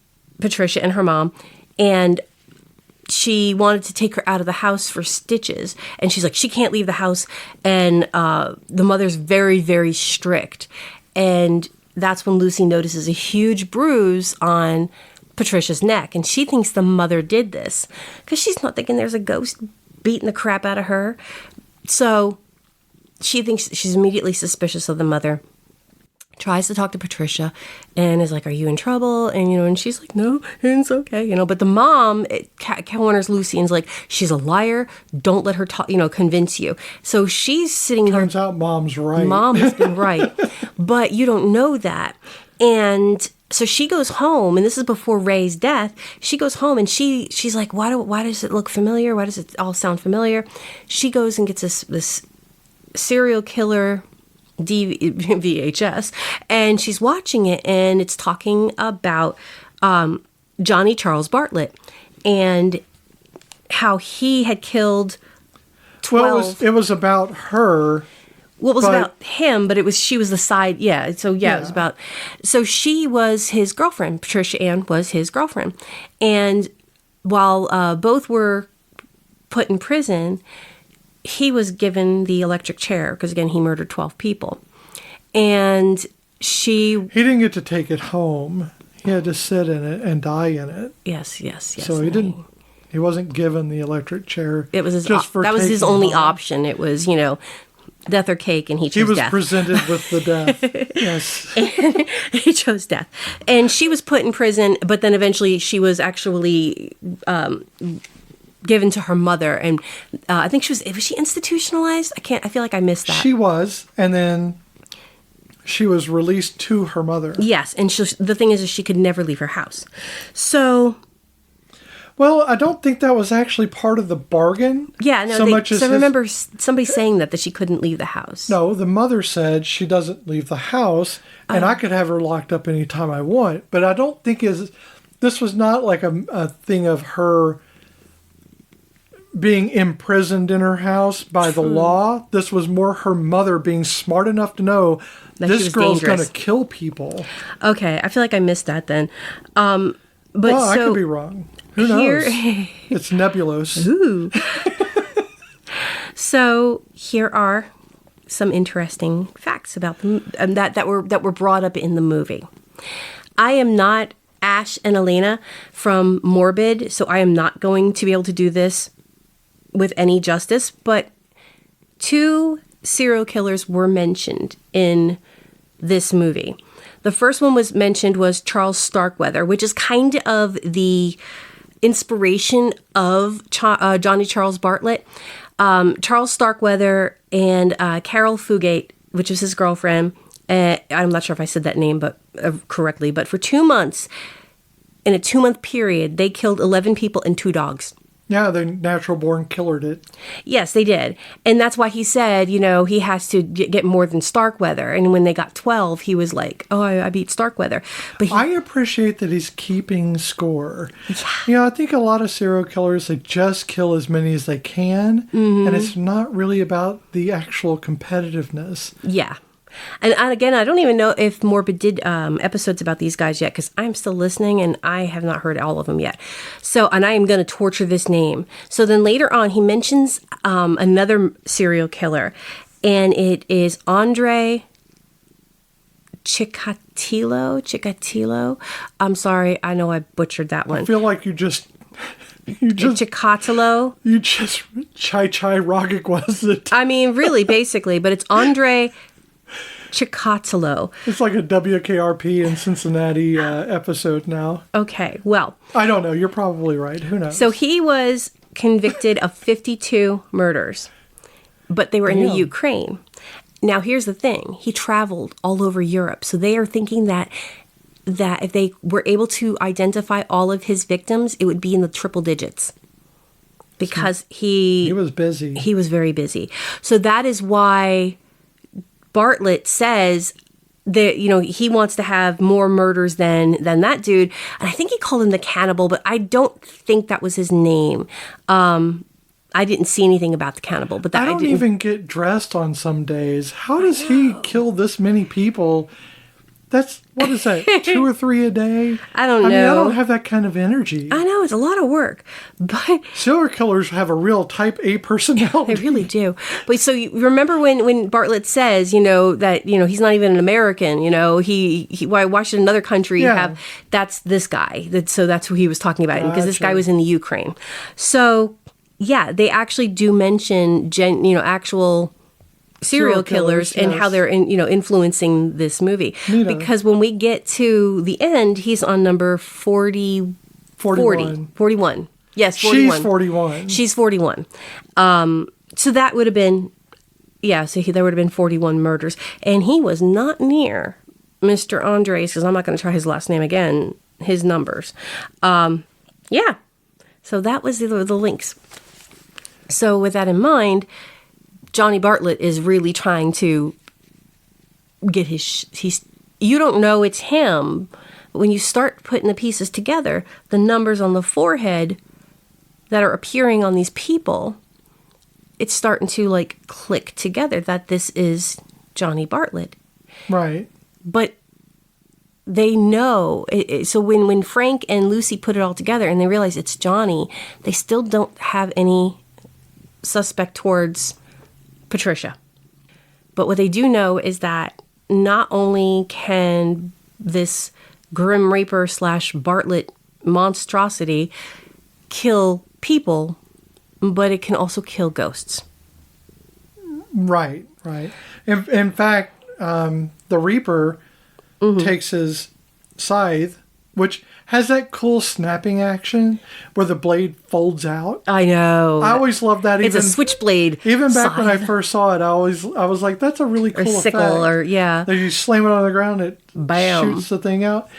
Patricia and her mom. And she wanted to take her out of the house for stitches. And she's like, she can't leave the house. And the mother's very, very strict. And that's when Lucy notices a huge bruise on Patricia's neck. And she thinks the mother did this because she's not thinking there's a ghost beating the crap out of her. So she thinks she's immediately suspicious of the mother. Tries to talk to Patricia and is like, are you in trouble? And, you know, and she's like, no, it's okay, you know. But the mom corners Lucy and is like, she's a liar. Don't let her talk, you know, convince you. So she's sitting there. Turns out mom's right. Mom has been right. But you don't know that. And so she goes home, and this is before Ray's death. She goes home and she's like, why does it look familiar? Why does it all sound familiar? She goes and gets this serial killer VHS, and she's watching it, and it's talking about Johnny Charles Bartlett and how he had killed 12. Well, it was about her. Well, it was about him, but she was the side. Yeah. So it was about. So she was his girlfriend. Patricia Ann was his girlfriend, and while both were put in prison, he was given the electric chair because, again, he murdered 12 people. And he didn't get to take it home. He had to sit in it and die in it. Yes. So he wasn't given the electric chair. It was that was his only option. It was, you know, death or cake, and he chose death. He was presented with the death. Yes. And he chose death. And she was put in prison, but then eventually she was actually given to her mother, and I think was she institutionalized? I feel like I missed that. She was, and then she was released to her mother. Yes, and the thing is she could never leave her house. So, well, I don't think that was actually part of the bargain. Yeah, no. I remember somebody saying that she couldn't leave the house. No, the mother said she doesn't leave the house, and I could have her locked up anytime I want. But I don't think this was not like a thing of her being imprisoned in her house by the law. This was more her mother being smart enough to know that this girl's going to kill people. Okay, I feel like I missed that then. But I could be wrong. Who knows? It's nebulous. Ooh. So here are some interesting facts about them that were brought up in the movie. I am not Ash and Elena from Morbid, so I am not going to be able to do this with any justice, but 2 serial killers were mentioned in this movie. The first one was Charles Starkweather, which is kind of the inspiration of Johnny Charles Bartlett. Charles Starkweather and Carol Fugate, which is his girlfriend. I'm not sure if I said that name correctly, but for 2 months, in a 2-month period, they killed 11 people and 2 dogs. Yeah, the natural born killer did. Yes, they did. And that's why he said, you know, he has to get more than Starkweather. And when they got 12, he was like, oh, I beat Starkweather. But I appreciate that he's keeping score. Yeah. You know, I think a lot of serial killers, they just kill as many as they can. Mm-hmm. And it's not really about the actual competitiveness. Yeah. And again, I don't even know if Morbid did episodes about these guys yet, because I'm still listening and I have not heard all of them yet. So, and I am going to torture this name. So then later on, he mentions another serial killer, and it is Andre Chikatilo. I'm sorry, I know I butchered that one. I feel like you just Chikatilo. You just Chai Rogic was it? I mean, really, basically, but it's Andre Chikatilo. It's like a WKRP in Cincinnati episode now. Okay, well. I don't know. You're probably right. Who knows? So he was convicted of 52 murders. but they were in the Damn. Ukraine. Now, here's the thing. He traveled all over Europe. So they are thinking that if they were able to identify all of his victims, it would be in the triple digits. Because He was busy. He was very busy. So that is why Bartlett says that, he wants to have more murders than that dude. And I think he called him the cannibal, but I don't think that was his name. I didn't see anything about the cannibal, but I don't even get dressed on some days. How does he kill this many people? That's, what is that, 2 or 3 a day? I don't know. I mean, I don't have that kind of energy. I know, it's a lot of work, but Serial killers have a real type A personality. they really do. But so you remember when Bartlett says, that, he's not even an American, why should another country have, that's this guy. So that's who he was talking about, because this guy was in the Ukraine. So, yeah, they actually do mention, actual serial killers and how they're influencing this movie. Neato. Because when we get to the end, he's on number 41. Yes, 41. She's 41. She's 41. So that would have been, there would have been 41 murders. And he was not near Mr. Andres, because I'm not going to try his last name again, his numbers. So that was the links. So with that in mind, Johnny Bartlett is really trying to get you don't know it's him, but when you start putting the pieces together, the numbers on the forehead that are appearing on these people, it's starting to click together that this is Johnny Bartlett. Right. But they know, so when Frank and Lucy put it all together and they realize it's Johnny, they still don't have any suspect towards Patricia. But what they do know is that not only can this Grim Reaper / Bartlett monstrosity kill people, but it can also kill ghosts. Right. In fact, the Reaper takes his scythe, which has that cool snapping action where the blade folds out. I know. I always loved that. It's a switchblade. Even back when I first saw it, I was like, that's a really cool effect. Sickle, that you slam it on the ground, it bam, shoots the thing out.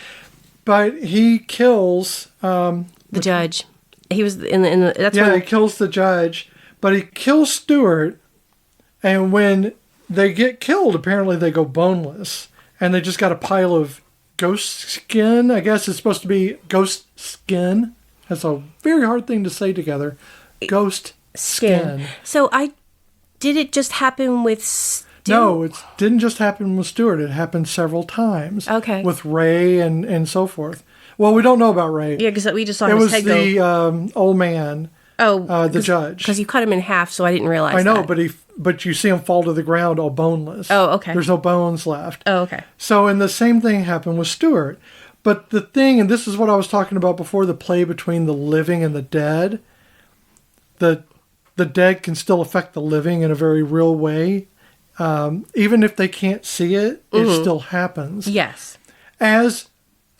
But he kills the judge. He was in the that's he kills the judge, but he kills Stewart. And when they get killed, apparently they go boneless, and they just got a pile of ghost skin. I guess it's supposed to be ghost skin. That's a very hard thing to say together. Ghost skin. So did it just happen with Stewart? No, it didn't just happen with Stewart. It happened several times. Okay. With Ray and so forth. Well, we don't know about Ray. Yeah, because we just saw his head go. It was the old man. Oh, the judge. Because you cut him in half, so I didn't realize that. I know, but you see him fall to the ground all boneless. Oh, okay. There's no bones left. Oh, okay. So, and the same thing happened with Stewart. But the thing, and this is what I was talking about before, the play between the living and the dead. The dead can still affect the living in a very real way. Even if they can't see it, it still happens. Yes. As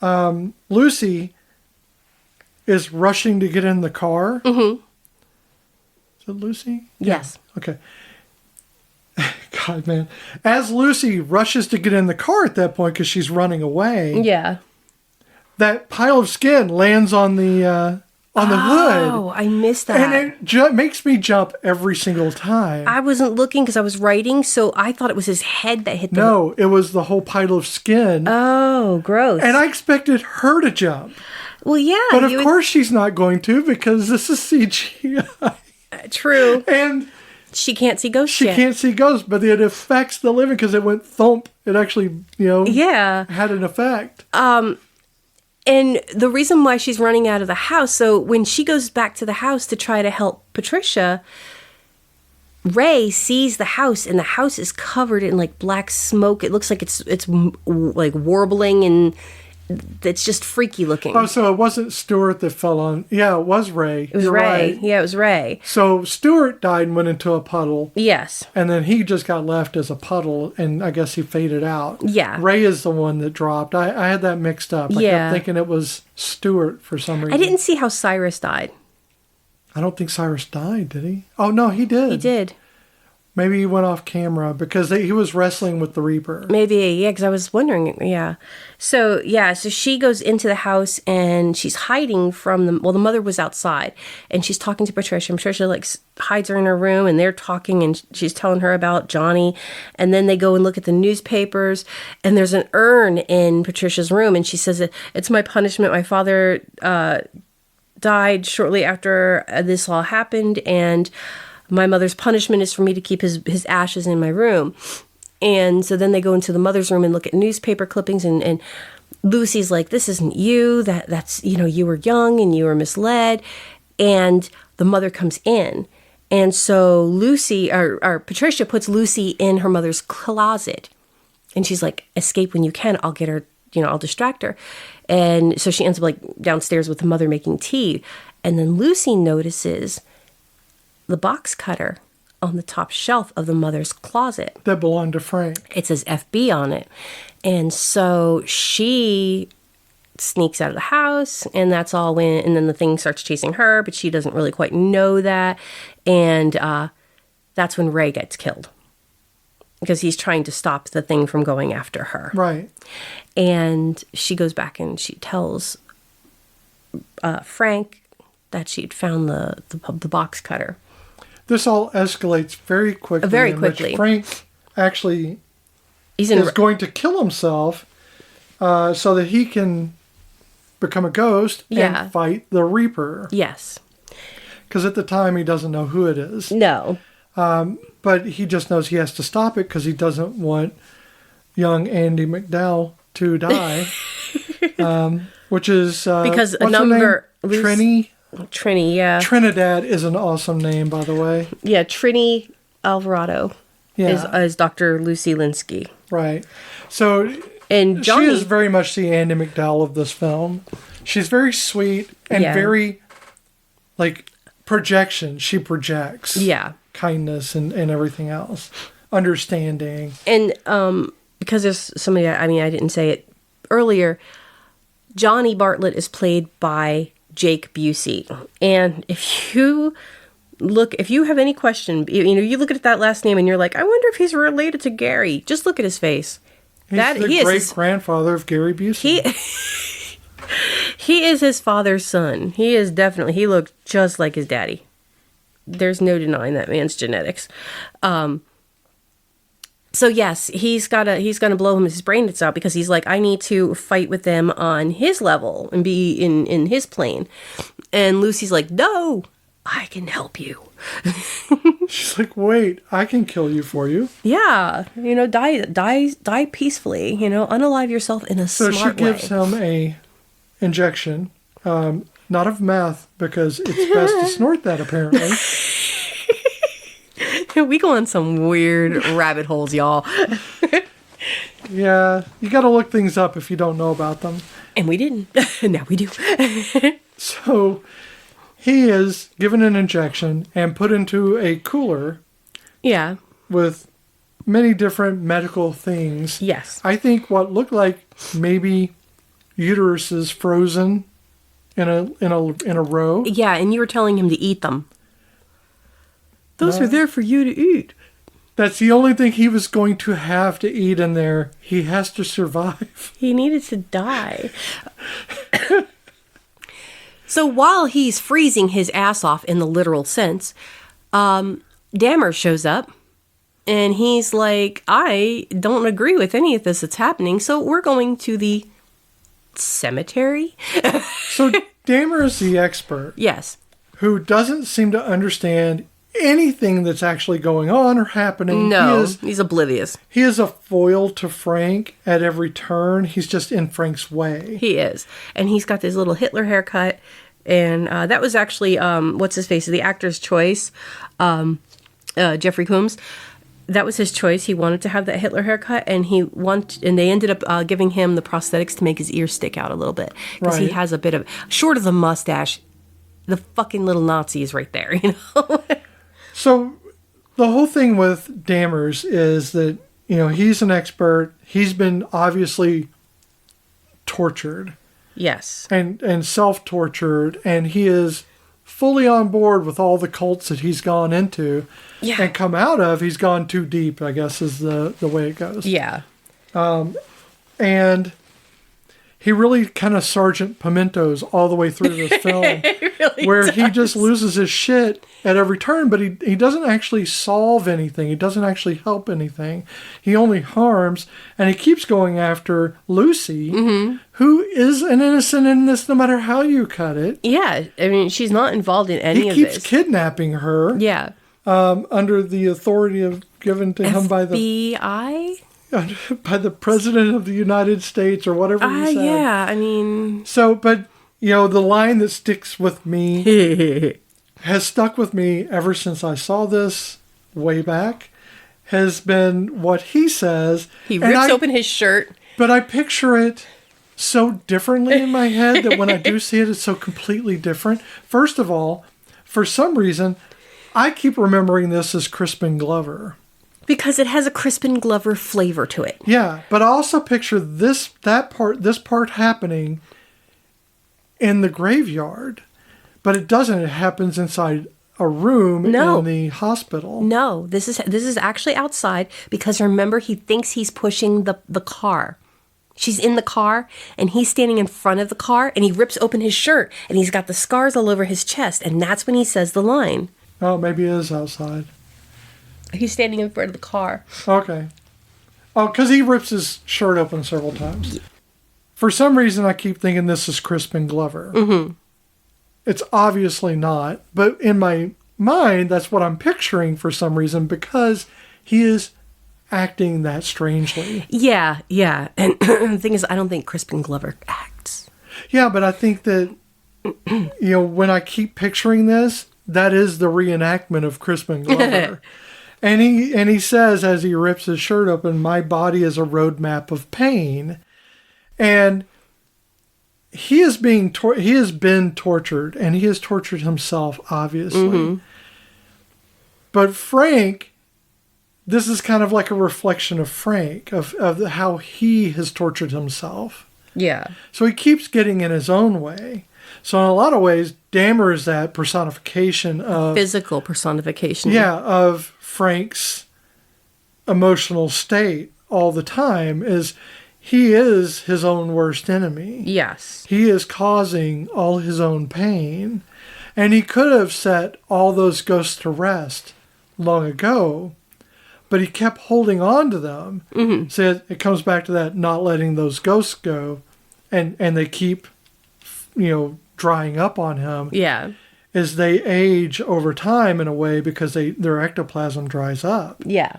Lucy is rushing to get in the car. Mm-hmm. Is it Lucy? Yes. Yeah. Okay. God, man. As Lucy rushes to get in the car at that point because she's running away. Yeah. That pile of skin lands on the hood. Oh, I missed that. And it makes me jump every single time. I wasn't looking because I was writing, so I thought it was his head that hit the... No, it was the whole pile of skin. Oh, gross. And I expected her to jump. Well, yeah. But of course she's not going to because this is CGI. True. And... she can't see ghosts She can't see ghosts, but it affects the living because it went thump. It actually, had an effect. And the reason why she's running out of the house, so when she goes back to the house to try to help Patricia, Ray sees the house, and the house is covered in black smoke. It looks like it's warbling, and it's just freaky looking. Oh, so it wasn't Stewart that fell on. Yeah, it was Ray. It was Ray. Right. Yeah, it was Ray. So Stewart died and went into a puddle. Yes. And then he just got left as a puddle, and I guess he faded out. Yeah. Ray is the one that dropped. I had that mixed up. I kept thinking it was Stewart for some reason. I didn't see how Cyrus died. I don't think Cyrus died, did he? Oh, no, he did. He did. Maybe he went off camera because he was wrestling with the Reaper. Maybe, yeah, because I was wondering, yeah. So she goes into the house and she's hiding from the mother was outside and she's talking to Patricia. Patricia like hides her in her room and they're talking and she's telling her about Johnny. And then they go and look at the newspapers and there's an urn in Patricia's room and she says, it's my punishment. My father died shortly after this all happened and my mother's punishment is for me to keep his ashes in my room. And so then they go into the mother's room and look at newspaper clippings and Lucy's like, this isn't you, that's, you were young and you were misled. And the mother comes in. And so Lucy, or Patricia puts Lucy in her mother's closet. And she's like, escape when you can, I'll get her, I'll distract her. And so she ends up like downstairs with the mother making tea. And then Lucy notices the box cutter on the top shelf of the mother's closet. That belonged to Frank. It says FB on it. And so she sneaks out of the house and that's all when, and then the thing starts chasing her, but she doesn't really quite know that. And that's when Ray gets killed because he's trying to stop the thing from going after her. Right. And she goes back and she tells Frank that she'd found the box cutter. This all escalates very quickly. Very quickly. Frank actually is going to kill himself so that he can become a ghost and fight the Reaper. Yes. Because at the time he doesn't know who it is. No. But he just knows he has to stop it because he doesn't want young Andy McDowell to die. Which is... because a number... Trini, yeah. Trinidad is an awesome name, by the way. Yeah, Trini Alvarado is Dr. Lucy Linsky. Right. So and Johnny, she is very much the Andy McDowell of this film. She's very sweet and very, like, projection. She projects kindness and everything else. Understanding. And because there's somebody, I didn't say it earlier, Johnny Bartlett is played by Jake Busey. And if you have any question, you look at that last name and you're like, I wonder if he's related to Gary. Just look at his face. He's the great-grandfather of Gary Busey. He is his father's son. He looked just like his daddy. There's no denying that man's genetics. So yes, he's gonna blow his brains out because he's like, I need to fight with them on his level and be in his plane. And Lucy's like, no, I can help you. She's like, wait, I can kill you for you. Yeah, die peacefully. Unalive yourself in a smart way. So she gives him a injection, not of meth because it's best to snort that apparently. We go on some weird rabbit holes, y'all. Yeah, you got to look things up if you don't know about them. And we didn't. Now we do. So he is given an injection and put into a cooler. Yeah. With many different medical things. Yes. I think what looked like maybe uteruses frozen in a row. Yeah, and you were telling him to eat them. Those are there for you to eat. That's the only thing he was going to have to eat in there. He has to survive. He needed to die. So while he's freezing his ass off in the literal sense, Dammer shows up. And he's like, I don't agree with any of this that's happening, so we're going to the cemetery. So Dammer is the expert. Yes. Who doesn't seem to understand anything that's actually going on or happening. No, he's oblivious. He is a foil to Frank at every turn. He's just in Frank's way. He is. And he's got this little Hitler haircut. And that was actually, what's his face? The actor's choice. Jeffrey Combs. That was his choice. He wanted to have that Hitler haircut, and they ended up giving him the prosthetics to make his ears stick out a little bit because he has a bit of short of the mustache. The fucking little Nazi is right there, So the whole thing with Dammers is that he's an expert. He's been obviously tortured. Yes, and self-tortured, and he is fully on board with all the cults that he's gone into and come out of. He's gone too deep, I guess, is the way it goes. Yeah. And he really kind of Sergeant Pimentos all the way through this film, where he just loses his shit at every turn, but he doesn't actually solve anything. He doesn't actually help anything. He only harms, and he keeps going after Lucy, who is an innocent in this no matter how you cut it. Yeah, I mean, she's not involved in any of this. He keeps kidnapping her. Yeah. Under the authority given to him by the FBI? By the President of the United States or whatever he said. Yeah, I mean... So, but, the line that sticks with me, has stuck with me ever since I saw this way back, has been what he says. He rips open his shirt. But I picture it so differently in my head that when I do see it, it's so completely different. First of all, for some reason, I keep remembering this as Crispin Glover. Because it has a Crispin Glover flavor to it. Yeah, but I also picture this part happening in the graveyard, but it doesn't. It happens inside a room in the hospital. No, this is actually outside because remember he thinks he's pushing the car. She's in the car and he's standing in front of the car and he rips open his shirt and he's got the scars all over his chest and that's when he says the line. Oh, maybe it is outside. He's standing in front of the car. Okay. Oh, because he rips his shirt open several times. Yeah. For some reason, I keep thinking this is Crispin Glover. Mm-hmm. It's obviously not, but in my mind, that's what I'm picturing for some reason because he is acting that strangely. Yeah. And the thing is, I don't think Crispin Glover acts. Yeah, but I think that, when I keep picturing this, that is the reenactment of Crispin Glover. And he says as he rips his shirt open, my body is a roadmap of pain. And he is he has been tortured, and he has tortured himself, obviously. Mm-hmm. But Frank, this is kind of like a reflection of Frank, of how he has tortured himself. Yeah. So he keeps getting in his own way. So in a lot of ways, Dahmer is that personification of... Physical personification. Yeah, of Frank's emotional state all the time. He is his own worst enemy. Yes. He is causing all his own pain. And he could have set all those ghosts to rest long ago, but he kept holding on to them. Mm-hmm. So it comes back to that not letting those ghosts go, and they keep, drying up on him. Yeah. As they age over time in a way because their ectoplasm dries up. Yeah.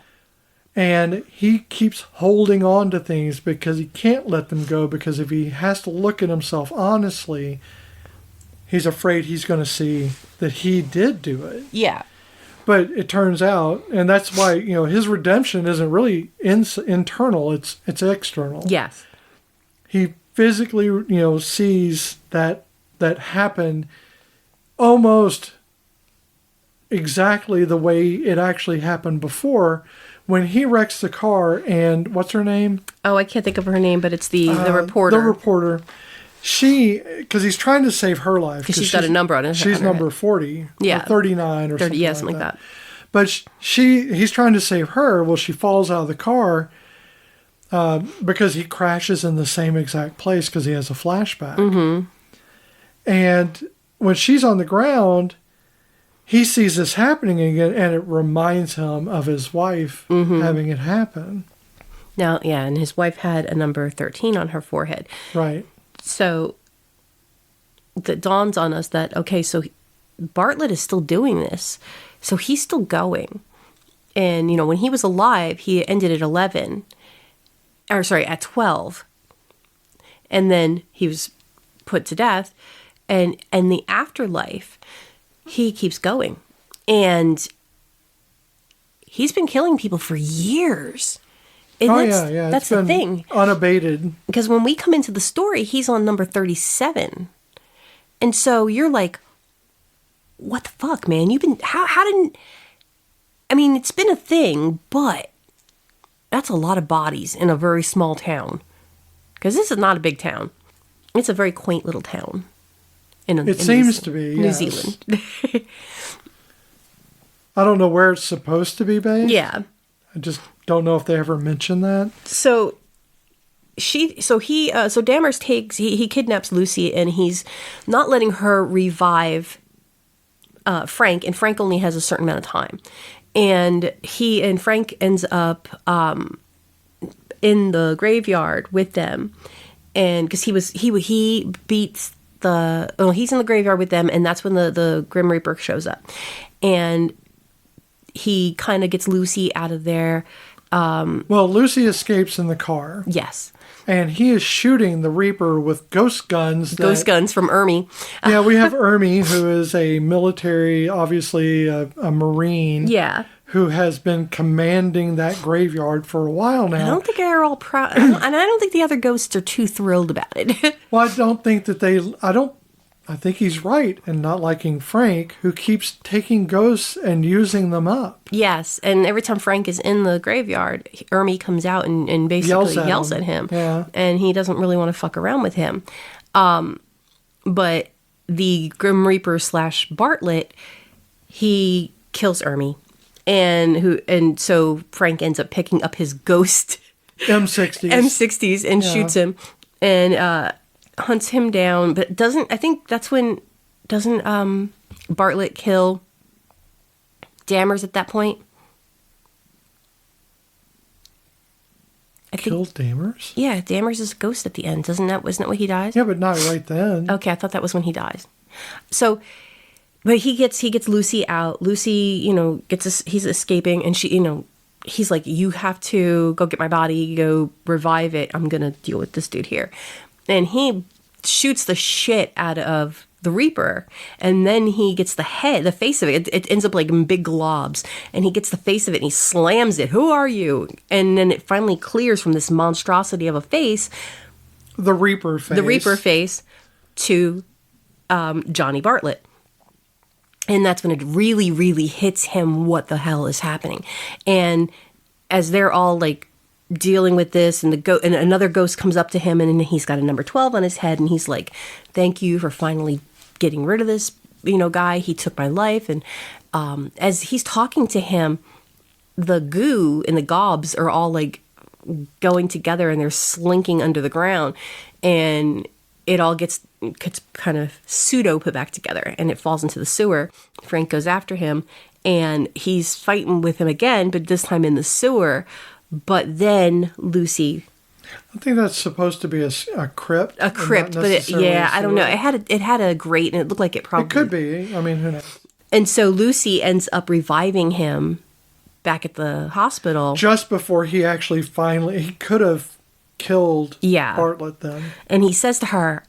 And he keeps holding on to things because he can't let them go, because if he has to look at himself honestly, he's afraid he's going to see that he did do it. Yeah. But it turns out, and that's why, his redemption isn't really internal, it's external. Yes. He physically, sees that happen almost exactly the way it actually happened before when he wrecks the car. And what's her name? Oh, I can't think of her name, but it's the reporter. The reporter. Because he's trying to save her life. Because she's got a number on it. She's number 40. Yeah. Or 39 or 30, something yeah, something like that. But he's trying to save her. Well, she falls out of the car because he crashes in the same exact place because he has a flashback. Mm-hmm. And when she's on the ground, he sees this happening again, and it reminds him of his wife having it happen. Now, yeah, and his wife had a number 13 on her forehead. Right. So that dawns on us that, okay, so Bartlett is still doing this. So he's still going. And, when he was alive, he ended at 12. And then he was put to death. And the afterlife, he keeps going. And he's been killing people for years. And that's the thing. Unabated. Because when we come into the story, he's on number 37. And so you're like, what the fuck, man? It's been a thing, but that's a lot of bodies in a very small town. Because this is not a big town. It's a very quaint little town. It seems to be, New yes. Zealand. I don't know where it's supposed to be based. Yeah. I just don't know if they ever mention that. So Dammers he kidnaps Lucy, and he's not letting her revive Frank, and Frank only has a certain amount of time. And Frank ends up in the graveyard with them, and because he beats he's in the graveyard with them, and that's when the Grim Reaper shows up, and he kind of gets Lucy out of there. Well, Lucy escapes in the car. Yes. And he is shooting the Reaper with ghost guns. Ghost guns from Ermi. Yeah, we have Ermi, who is a military, obviously a Marine. Yeah. Who has been commanding that graveyard for a while now. I don't think they're all proud. And I don't think the other ghosts are too thrilled about it. Well, I don't think that I think he's right in not liking Frank, who keeps taking ghosts and using them up. Yes, and every time Frank is in the graveyard, Ermi comes out and basically yells at him. Yeah. And he doesn't really want to fuck around with him. But the Grim Reaper / Bartlett, he kills Ermi. And so Frank ends up picking up his ghost M60s and shoots him and hunts him down, but doesn't Bartlett kill Dammers at that point? Kill Dammers? Yeah, Dammers is a ghost at the end. Wasn't that when he dies? Yeah, but not right then. Okay, I thought that was when he dies. So, but he gets Lucy out. Lucy, he's escaping, and she, he's like, you have to go get my body, go revive it. I'm gonna deal with this dude here. And he shoots the shit out of the Reaper, and then he gets the face of it. It ends up like in big globs, and he gets the face of it, and he slams it. Who are you? And then it finally clears from this monstrosity of a face. The Reaper face to Johnny Bartlett. And that's when it really, really hits him what the hell is happening. And as they're all like dealing with this, and and another ghost comes up to him, and he's got a number 12 on his head, and he's like, thank you for finally getting rid of this guy. He took my life. And as he's talking to him, the goo and the gobs are all like going together, and they're slinking under the ground, and it all gets kind of pseudo put back together, and it falls into the sewer. Frank goes after him, and he's fighting with him again, but this time in the sewer. But then Lucy, I think that's supposed to be a crypt. A crypt, but I don't know. It had a grate, and it looked like it probably... It could be. I mean, who knows? And so Lucy ends up reviving him back at the hospital. Just before he actually he could have killed Bartlett then. And he says to her,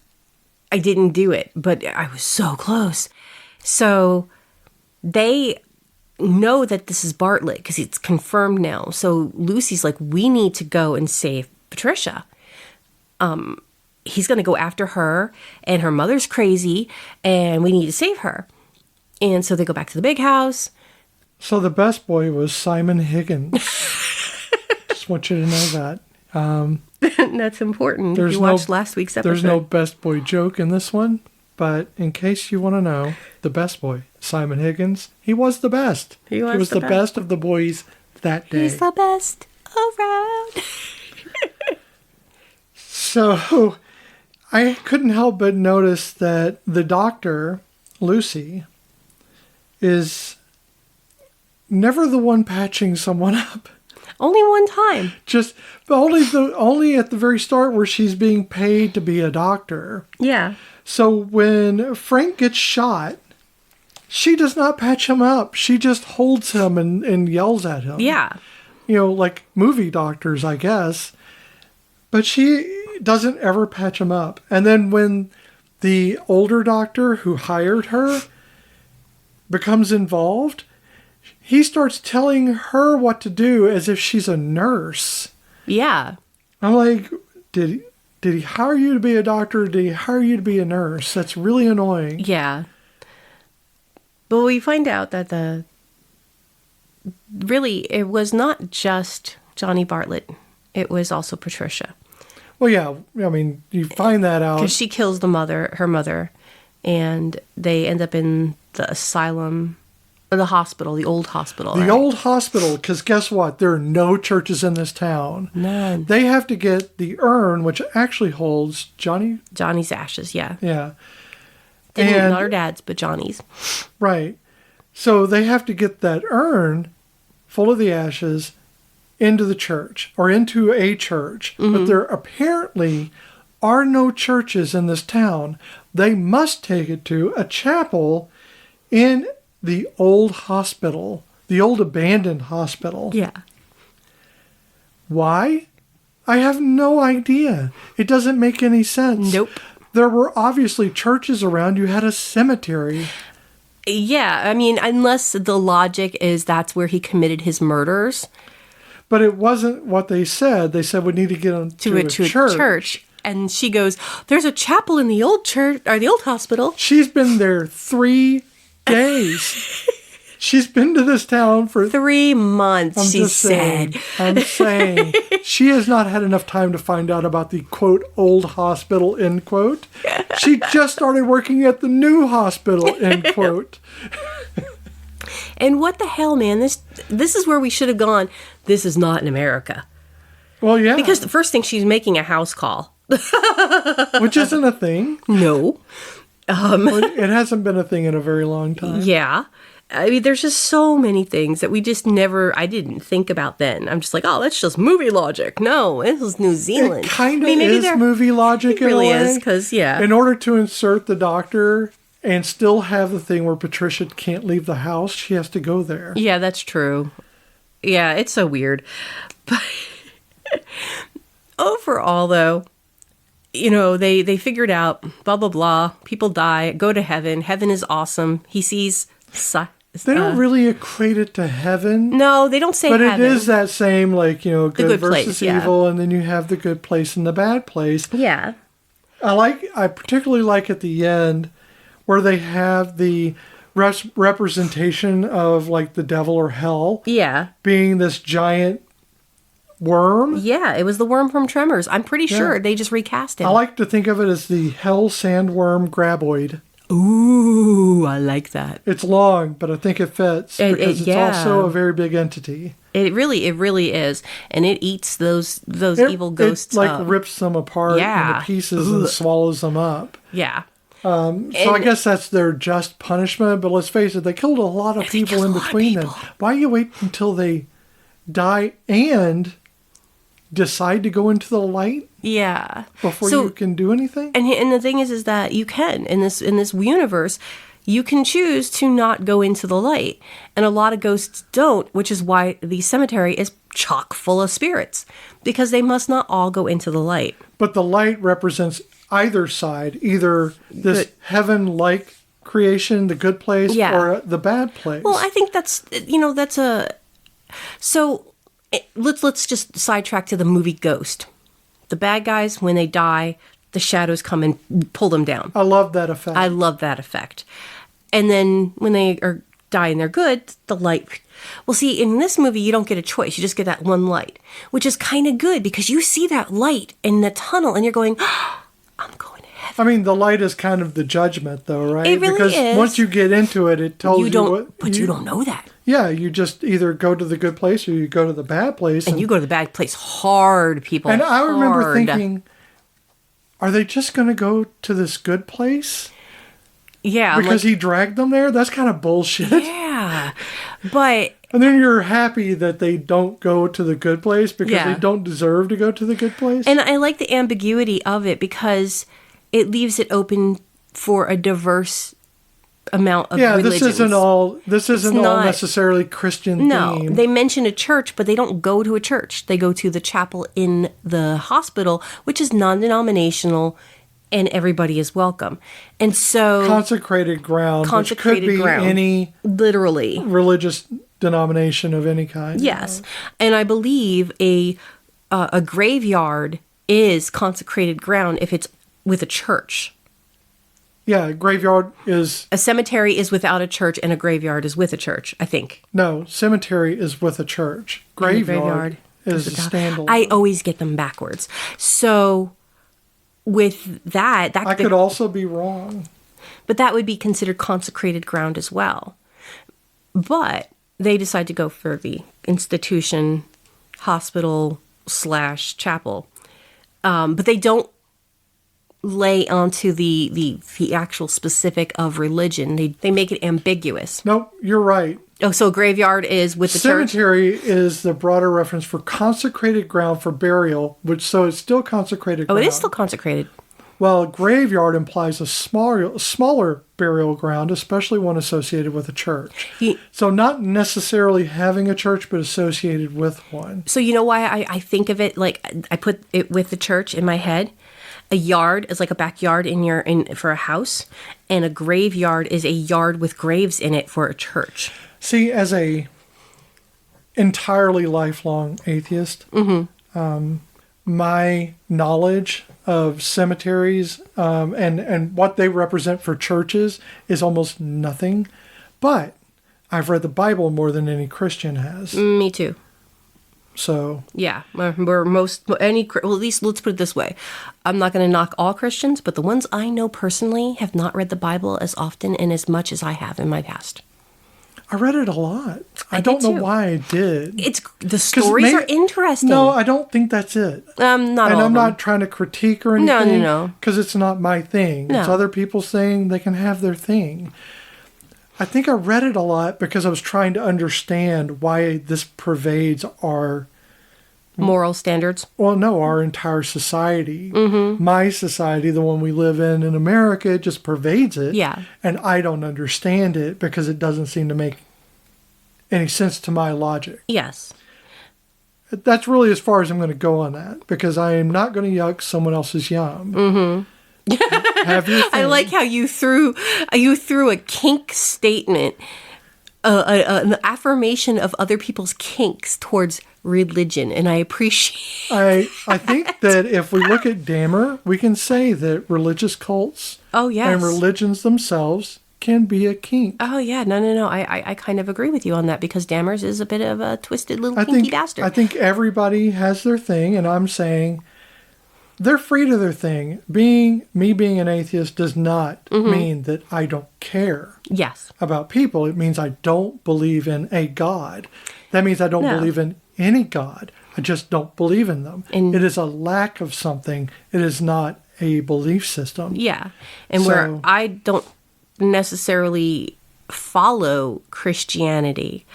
I didn't do it, but I was so close. So they know that this is Bartlett because it's confirmed now. So Lucy's like, we need to go and save Patricia. He's going to go after her, and her mother's crazy, and we need to save her. And so they go back to the big house. So the best boy was Simon Higgins. Just want you to know that. That's important. You watched last week's episode. There's no best boy joke in this one, but in case you want to know, the best boy, Simon Higgins, he was the best. He was the best of the boys that day. He's the best around. So I couldn't help but notice that the doctor, Lucy, is never the one patching someone up. Only one time. Just only at the very start where she's being paid to be a doctor. Yeah. So when Frank gets shot, she does not patch him up. She just holds him and yells at him. Yeah. Like movie doctors, I guess. But she doesn't ever patch him up. And then when the older doctor who hired her becomes involved, he starts telling her what to do as if she's a nurse. Yeah. I'm like, did he hire you to be a doctor? Did he hire you to be a nurse? That's really annoying. Yeah. But we find out that really, it was not just Johnny Bartlett. It was also Patricia. Well, yeah. I mean, you find that out. Because she kills her mother. and they end up in the asylum, or the hospital, the old hospital. The old hospital, because guess what? There are no churches in this town. None. They have to get the urn, which actually holds Johnny's ashes, yeah. Yeah. Not her dad's, but Johnny's. Right. So they have to get that urn full of the ashes into the church, or into a church. Mm-hmm. But there apparently are no churches in this town. They must take it to a chapel in the old hospital, the old abandoned hospital. Yeah. Why? I have no idea. It doesn't make any sense. Nope. There were obviously churches around. You had a cemetery. Yeah, I mean, unless the logic is that's where he committed his murders. But it wasn't what they said. They said we need to get him to a church. And she goes, there's a chapel in the old church, or the old hospital. She's been there 3 days. She's been to this town for 3 months, she said. I'm saying. She has not had enough time to find out about the, quote, old hospital, end quote. She just started working at the new hospital, end quote. And what the hell, man? This is where we should have gone. This is not in America. Well, yeah. Because the first thing, she's making a house call. Which isn't a thing. No. It hasn't been a thing in a very long time. Yeah. I mean, there's just so many things that we just I didn't think about then. I'm just like, oh, that's just movie logic. No, this is New Zealand. It kind of is movie logic in a way. It really is, because, yeah. In order to insert the doctor and still have the thing where Patricia can't leave the house, she has to go there. Yeah, that's true. Yeah, it's so weird. But overall, though, they figured out, blah, blah, blah. People die, go to heaven. Heaven is awesome. He sees... They don't really equate it to heaven. No, they don't say but heaven. But it is that same, good versus place, evil, and then you have the good place and the bad place. Yeah. I particularly like at the end where they have the representation of, the devil or hell. Yeah. Being this giant worm. Yeah, it was the worm from Tremors. I'm pretty sure they just recast him. I like to think of it as the hell sandworm graboid. Ooh, I like that. It's long, but I think it fits because it's also a very big entity. It really is, and it eats those evil ghosts. It rips them apart into pieces and swallows them up. Yeah. So I guess that's their just punishment. But let's face it, they killed a lot of people in between them. Why you wait until they die and decide to go into the light? Yeah. Before you can do anything? And the thing is that you can in this universe, you can choose to not go into the light. And a lot of ghosts don't, which is why the cemetery is chock full of spirits, because they must not all go into the light. But the light represents either side, either this heaven-like creation, the good place, or the bad place. Well, I think that's so let's just sidetrack to the movie Ghost. The bad guys, when they die, the shadows come and pull them down. I love that effect. I love that effect. And then when they are dying, they're good, the light. Well, see, in this movie, you don't get a choice. You just get that one light, which is kind of good because you see that light in the tunnel and you're going, oh, I'm going to heaven. I mean, the light is kind of the judgment, though, right? It really because is. Once you get into it, it tells you what... But you don't know that. Yeah, you just either go to the good place or you go to the bad place. And you go to the bad place hard, people. And I remember thinking, are they just going to go to this good place? Yeah. Because he dragged them there? That's kind of bullshit. Yeah. But... And then you're happy that they don't go to the good place because they don't deserve to go to the good place? And I like the ambiguity of it because it leaves it open for a diverse amount of religions. This isn't all necessarily Christian theme. No, they mention a church, but they don't go to a church. They go to the chapel in the hospital, which is non-denominational, and everybody is welcome. And so... Consecrated ground, which could be any... Literally. Religious denomination of any kind. Yes. And I believe a graveyard is consecrated ground if it's with a church. Yeah, a graveyard is... A cemetery is without a church, and a graveyard is with a church, I think. No, cemetery is with a church. Graveyard is a standalone. I always get them backwards. So, with that... I could also be wrong. But that would be considered consecrated ground as well. But they decide to go for the institution, hospital / chapel. But they don't lay onto the actual specific of religion. They make it ambiguous. No, you're right. Oh, so graveyard is with the church? Cemetery is the broader reference for consecrated ground for burial, so it's still consecrated ground. Oh, it is still consecrated. Well, graveyard implies a smaller burial ground, especially one associated with a church. So not necessarily having a church, but associated with one. So you know why I think of it like I put it with the church in my head? A yard is like a backyard for a house, and a graveyard is a yard with graves in it for a church. See, as a entirely lifelong atheist, my knowledge of cemeteries and what they represent for churches is almost nothing. But I've read the Bible more than any Christian has. Me too. So yeah, at least let's put it this way. I'm not going to knock all Christians, but the ones I know personally have not read the Bible as often and as much as I have in my past. I read it a lot. I don't know why I did. The stories are interesting. No, I don't think that's it. I'm not trying to critique or anything. No. Because it's not my thing. No. It's other people saying they can have their thing. I think I read it a lot because I was trying to understand why this pervades our moral standards. Well, no, our entire society. Mm-hmm. My society, the one we live in America, it just pervades it. Yeah. And I don't understand it because it doesn't seem to make any sense to my logic. Yes. That's really as far as I'm going to go on that because I am not going to yuck someone else's yum. Mm-hmm. Have your thing. I like how you threw a kink statement, an affirmation of other people's kinks towards religion, and I appreciate. I think that if we look at Dahmer, we can say that religious cults, and religions themselves can be a kink. Oh yeah, no. I kind of agree with you on that because Dahmer's is a bit of a twisted little kinky bastard. I think everybody has their thing, and I'm saying they're free to their thing. Me being an atheist does not mean that I don't care about people. It means I don't believe in a God. That means I don't believe in any God. I just don't believe in them. And it is a lack of something. It is not a belief system. Yeah. And where I don't necessarily follow Christianity,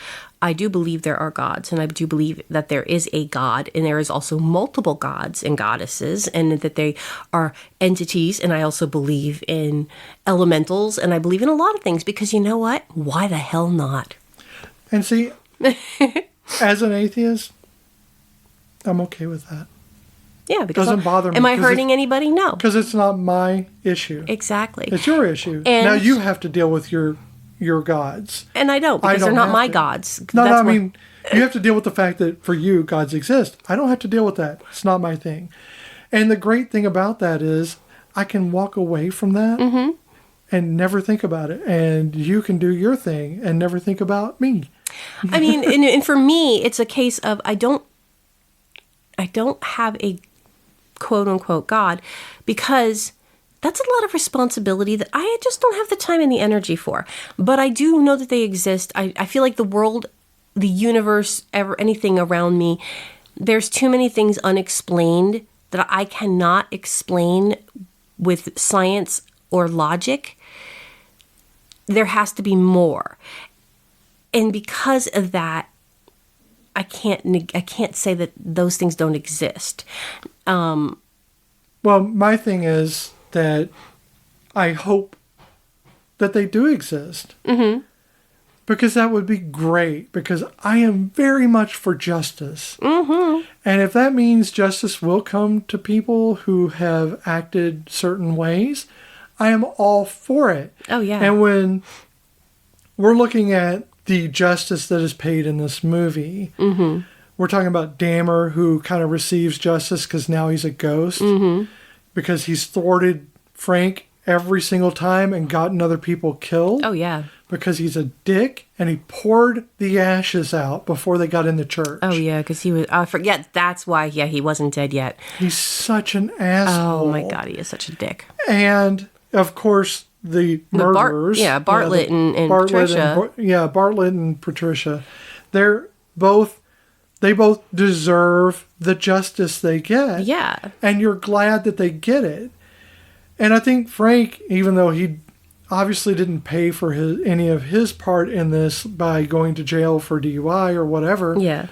I do believe there are gods, and I do believe that there is a God, and there is also multiple gods and goddesses, and that they are entities, and I also believe in elementals, and I believe in a lot of things, because you know what? Why the hell not? And see, as an atheist, I'm okay with that. Yeah, because doesn't bother me. Am I hurting anybody? No. Because it's not my issue. Exactly. It's your issue. And now you have to deal with your gods. And I don't, because they're not my gods. No, I mean, you have to deal with the fact that for you, gods exist. I don't have to deal with that. It's not my thing. And the great thing about that is I can walk away from that and never think about it. And you can do your thing and never think about me. I mean, and for me, it's a case of I don't have a quote-unquote God, because that's a lot of responsibility that I just don't have the time and the energy for. But I do know that they exist. I feel like the world, the universe, anything around me, there's too many things unexplained that I cannot explain with science or logic. There has to be more. And because of that, I can't say that those things don't exist. Well, my thing is that I hope that they do exist. Mm-hmm. Because that would be great. Because I am very much for justice. Mm-hmm. And if that means justice will come to people who have acted certain ways, I am all for it. Oh, yeah. And when we're looking at the justice that is paid in this movie, we're talking about Dahmer, who kind of receives justice because now he's a ghost. Because he's thwarted Frank every single time and gotten other people killed. Oh, yeah. Because he's a dick, and he poured the ashes out before they got in the church. Oh, yeah, because he was... I forget, that's why, he wasn't dead yet. He's such an asshole. Oh, my God, he is such a dick. And, of course, the murderers. Bartlett and Patricia. Bartlett and Patricia. They both deserve the justice they get. Yeah. And you're glad that they get it. And I think Frank, even though he obviously didn't pay for any of his part in this by going to jail for DUI or whatever. Yeah.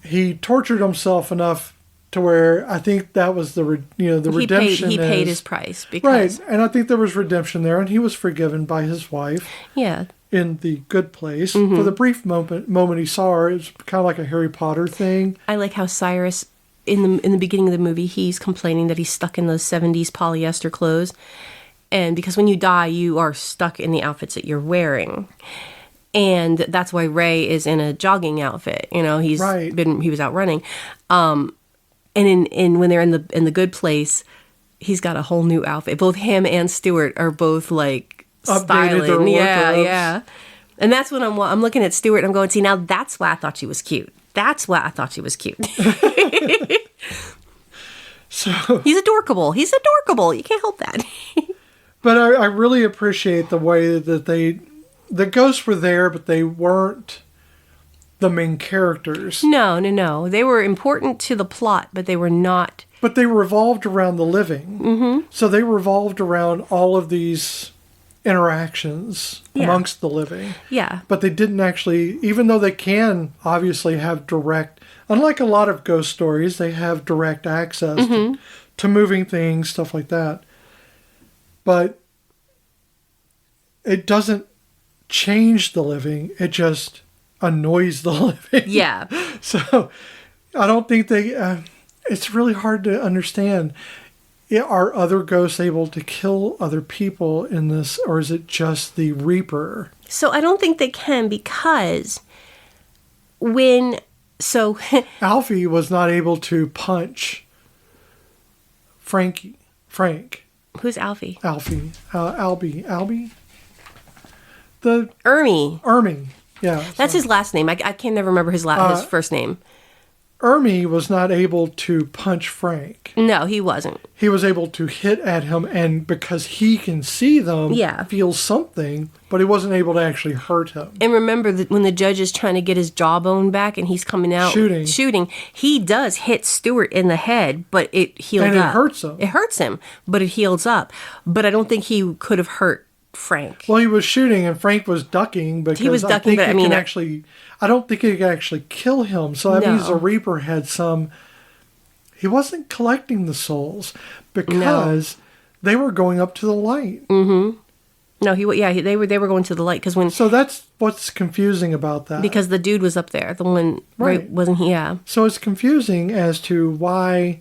He tortured himself enough to where I think that was the redemption. He paid his price. Right. And I think there was redemption there, and he was forgiven by his wife. Yeah. In the good place. For the brief moment he saw her, it was kind of like a Harry Potter thing. I like how Cyrus, in the beginning of the movie, he's complaining that he's stuck in those 70s polyester clothes. And because when you die, you are stuck in the outfits that you're wearing. And that's why Ray is in a jogging outfit. You know, he was out running. And when they're in the good place, he's got a whole new outfit. Both him and Stuart are both like styling. Yeah. And that's when I'm looking at Stuart and I'm going, see, now that's why I thought she was cute. That's why I thought she was cute. So he's adorable. You can't help that. But I really appreciate the way that the ghosts were there, but they weren't the main characters. No. They were important to the plot, but they were not. But they revolved around the living. Mm-hmm. So they revolved around all of these interactions amongst the living. Yeah. But they didn't actually, even though they can obviously have direct, unlike a lot of ghost stories, they have direct access to moving things, stuff like that. But it doesn't change the living. It just annoys the living. Yeah. So I don't think it's really hard to understand. Are other ghosts able to kill other people in this, or is it just the Reaper? So I don't think they can because Alfie was not able to punch Frank. Who's Alfie? Albie? The Ermy. Yeah. That's his last name. I can never remember his first name. Ermy was not able to punch Frank. No, he wasn't. He was able to hit at him, and because he can see them, feel something, but he wasn't able to actually hurt him. And remember that when the judge is trying to get his jawbone back and he's coming out shooting, he does hit Stuart in the head, but it healed up. And it hurts him. It hurts him, but it heals up. But I don't think he could have hurt Frank. Well, he was shooting, and Frank was ducking because he was ducking, I don't think he could actually kill him. So that means the Reaper had some. He wasn't collecting the souls because they were going up to the light. Mm-hmm. No, they were going to the light So that's what's confusing about that. Because the dude was up there, the one wasn't he? Yeah. So it's confusing as to why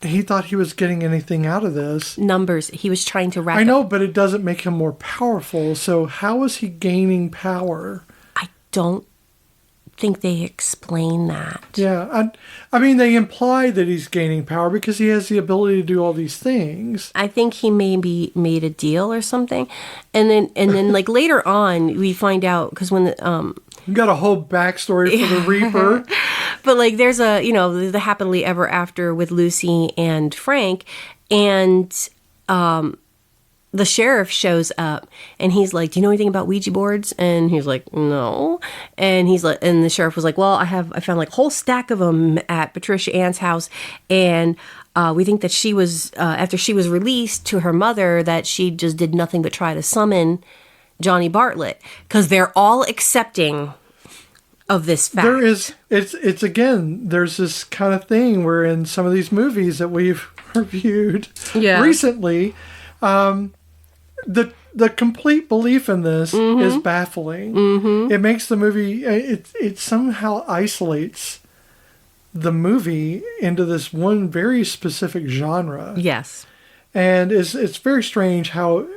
he thought he was getting anything out of this. Numbers. He was trying to rack I know, but it doesn't make him more powerful. So how is he gaining power? I don't think they explain that. Yeah. I mean, they imply that he's gaining power because he has the ability to do all these things. I think he maybe made a deal or something. And then like later on, we find out, because when You got a whole backstory for the Reaper. But like there's the happily ever after with Lucy and Frank, and the sheriff shows up and he's like, "Do you know anything about Ouija boards?" And he's like, "No." And the sheriff was like, "Well, I found like a whole stack of them at Patricia Ann's house, and we think that she was after she was released to her mother, that she just did nothing but try to summon Johnny Bartlett, because they're all accepting of this fact." It's again, there's this kind of thing where in some of these movies that we've reviewed recently, the complete belief in this is baffling. Mm-hmm. It makes the movie, it somehow isolates the movie into this one very specific genre. Yes. And it's very strange how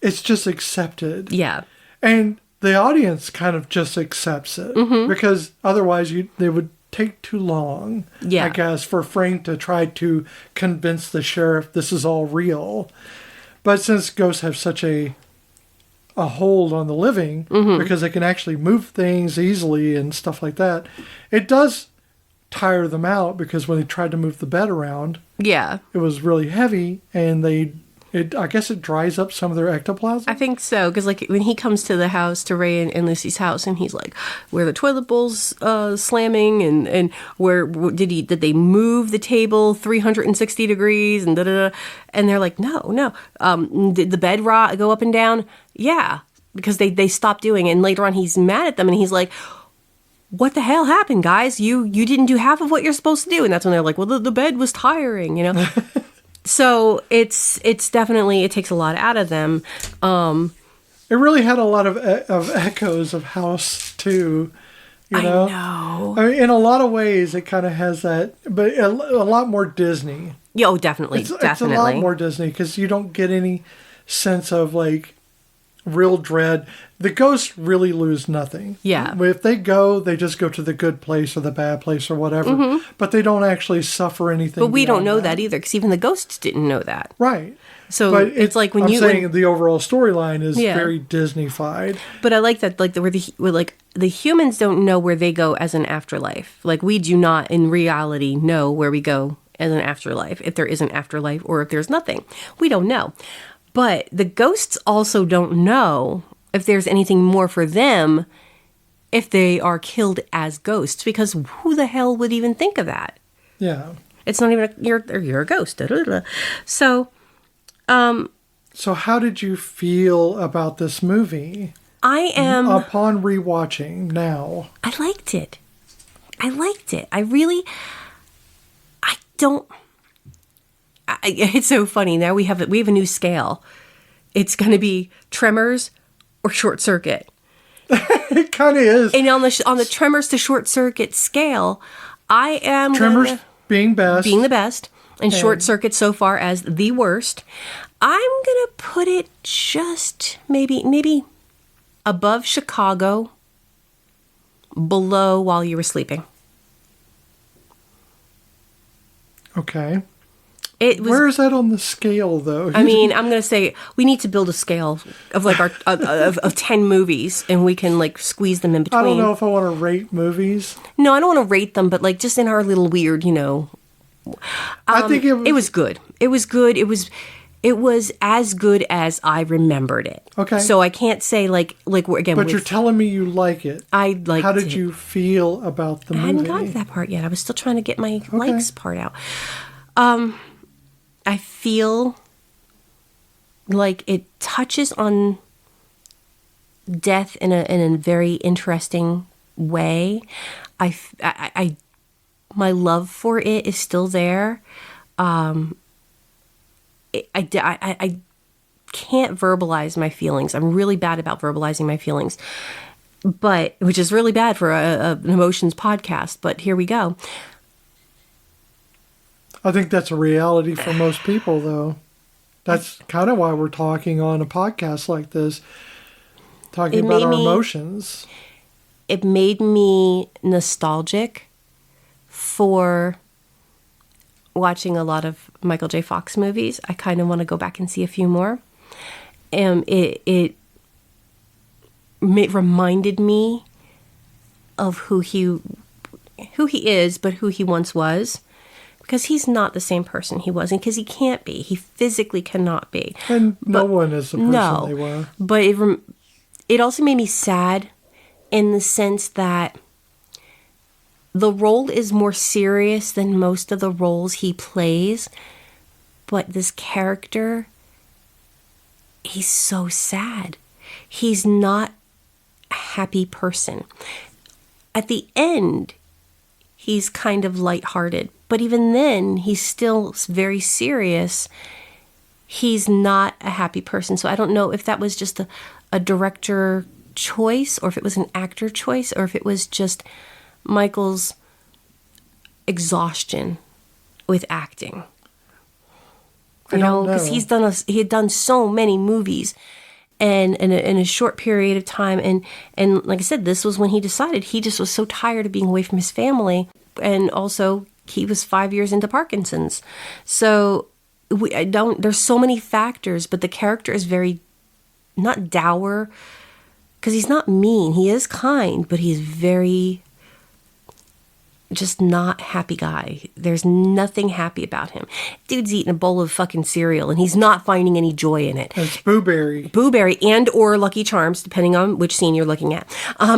it's just accepted. Yeah. And the audience kind of just accepts it because otherwise they would take too long, I guess, for Frank to try to convince the sheriff this is all real. But since ghosts have such a hold on the living, because they can actually move things easily and stuff like that, it does tire them out, because when they tried to move the bed around, it was really heavy, and they I guess it dries up some of their ectoplasm. I think so, because like when he comes to the house, to Ray and Lucy's house, and he's like, "Where the toilet bowl's slamming, and where did they move the table 360 degrees and da da da?" And they're like, "No. Did the bed go up and down?" Yeah, because they stopped doing it. And later on, he's mad at them, and he's like, "What the hell happened, guys? You didn't do half of what you're supposed to do." And that's when they're like, "Well, the bed was tiring, you know." So it's definitely, it takes a lot out of them. It really had a lot of echoes of House too. You know? I know. I mean, in a lot of ways, it kind of has that, but a lot more Disney. Yeah, oh, definitely, It's a lot more Disney because you don't get any sense of like real dread. The ghosts really lose nothing. Yeah. If they go, they just go to the good place or the bad place or whatever. But they don't actually suffer anything. But we don't know that either, because even the ghosts didn't know that. Right. So but it's like when I'm you saying the overall storyline is Yeah. very Disney-fied. But I like that, like where the humans don't know where they go as an afterlife. Like we do not in reality know where we go as an afterlife, if there is an afterlife or if there's nothing. We don't know. But the ghosts also don't know if there's anything more for them if they are killed as ghosts, because who the hell would even think of that? Yeah. It's not even you're a ghost. Da, da, da. So how did you feel about this movie? I am Upon rewatching now. I liked it. I really, I don't. It's so funny. Now we have a new scale. It's going to be Tremors or Short Circuit. It kind of is. And on the Tremors to Short Circuit scale, I am Tremors being the best, and Short Circuit so far as the worst. I'm gonna put it just maybe above Chicago, below While You Were Sleeping. Okay. It was, where is that on the scale, though? I mean, I'm gonna say we need to build a scale of like our of 10 movies, and we can like squeeze them in between. I don't know if I want to rate movies. No, I don't want to rate them, but like just in our little weird, I think it was good. It was good. It was as good as I remembered it. Okay. So I can't say like again. But you're telling me you like it. I liked it. How did you feel about the movie? I hadn't gotten to that part yet. I was still trying to get my likes part out. I feel like it touches on death in a very interesting way. I my love for it is still there. I can't verbalize my feelings. I'm really bad about verbalizing my feelings, but which is really bad for an emotions podcast. But here we go. I think that's a reality for most people, though. That's kind of why we're talking on a podcast like this, talking about our emotions. It made me nostalgic for watching a lot of Michael J. Fox movies. I kind of want to go back and see a few more. It reminded me of who he is, but who he once was. Because he's not the same person he was, and because he can't be. He physically cannot be. And no one is the person they were. But it also made me sad in the sense that the role is more serious than most of the roles he plays. But this character, he's so sad. He's not a happy person. At the end, he's kind of lighthearted. But even then, he's still very serious. He's not a happy person. So I don't know if that was just a director choice, or if it was an actor choice, or if it was just Michael's exhaustion with acting. You know, because he had done so many movies, and in a short period of time, and like I said, this was when he decided he just was so tired of being away from his family, and also he was 5 years into Parkinson's. So there's so many factors, but the character is very, not dour, because he's not mean. He is kind, but he's very just not happy guy. There's nothing happy about him. Dude's eating a bowl of fucking cereal and he's not finding any joy in it. It's Boo Berry and or Lucky Charms, depending on which scene you're looking at. I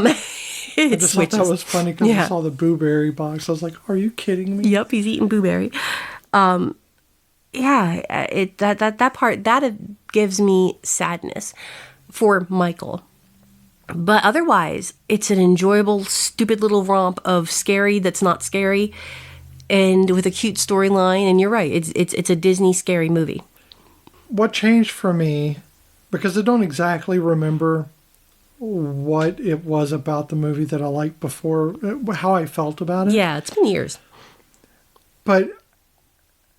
just thought that was funny because I saw the Boo Berry box. I was like, are you kidding me? Yep, he's eating Boo Berry. That part, that gives me sadness for Michael. But otherwise, it's an enjoyable, stupid little romp of scary that's not scary, and with a cute storyline. And you're right, it's a Disney scary movie. What changed for me, because I don't exactly remember what it was about the movie that I liked before, how I felt about it. Yeah, it's been years. But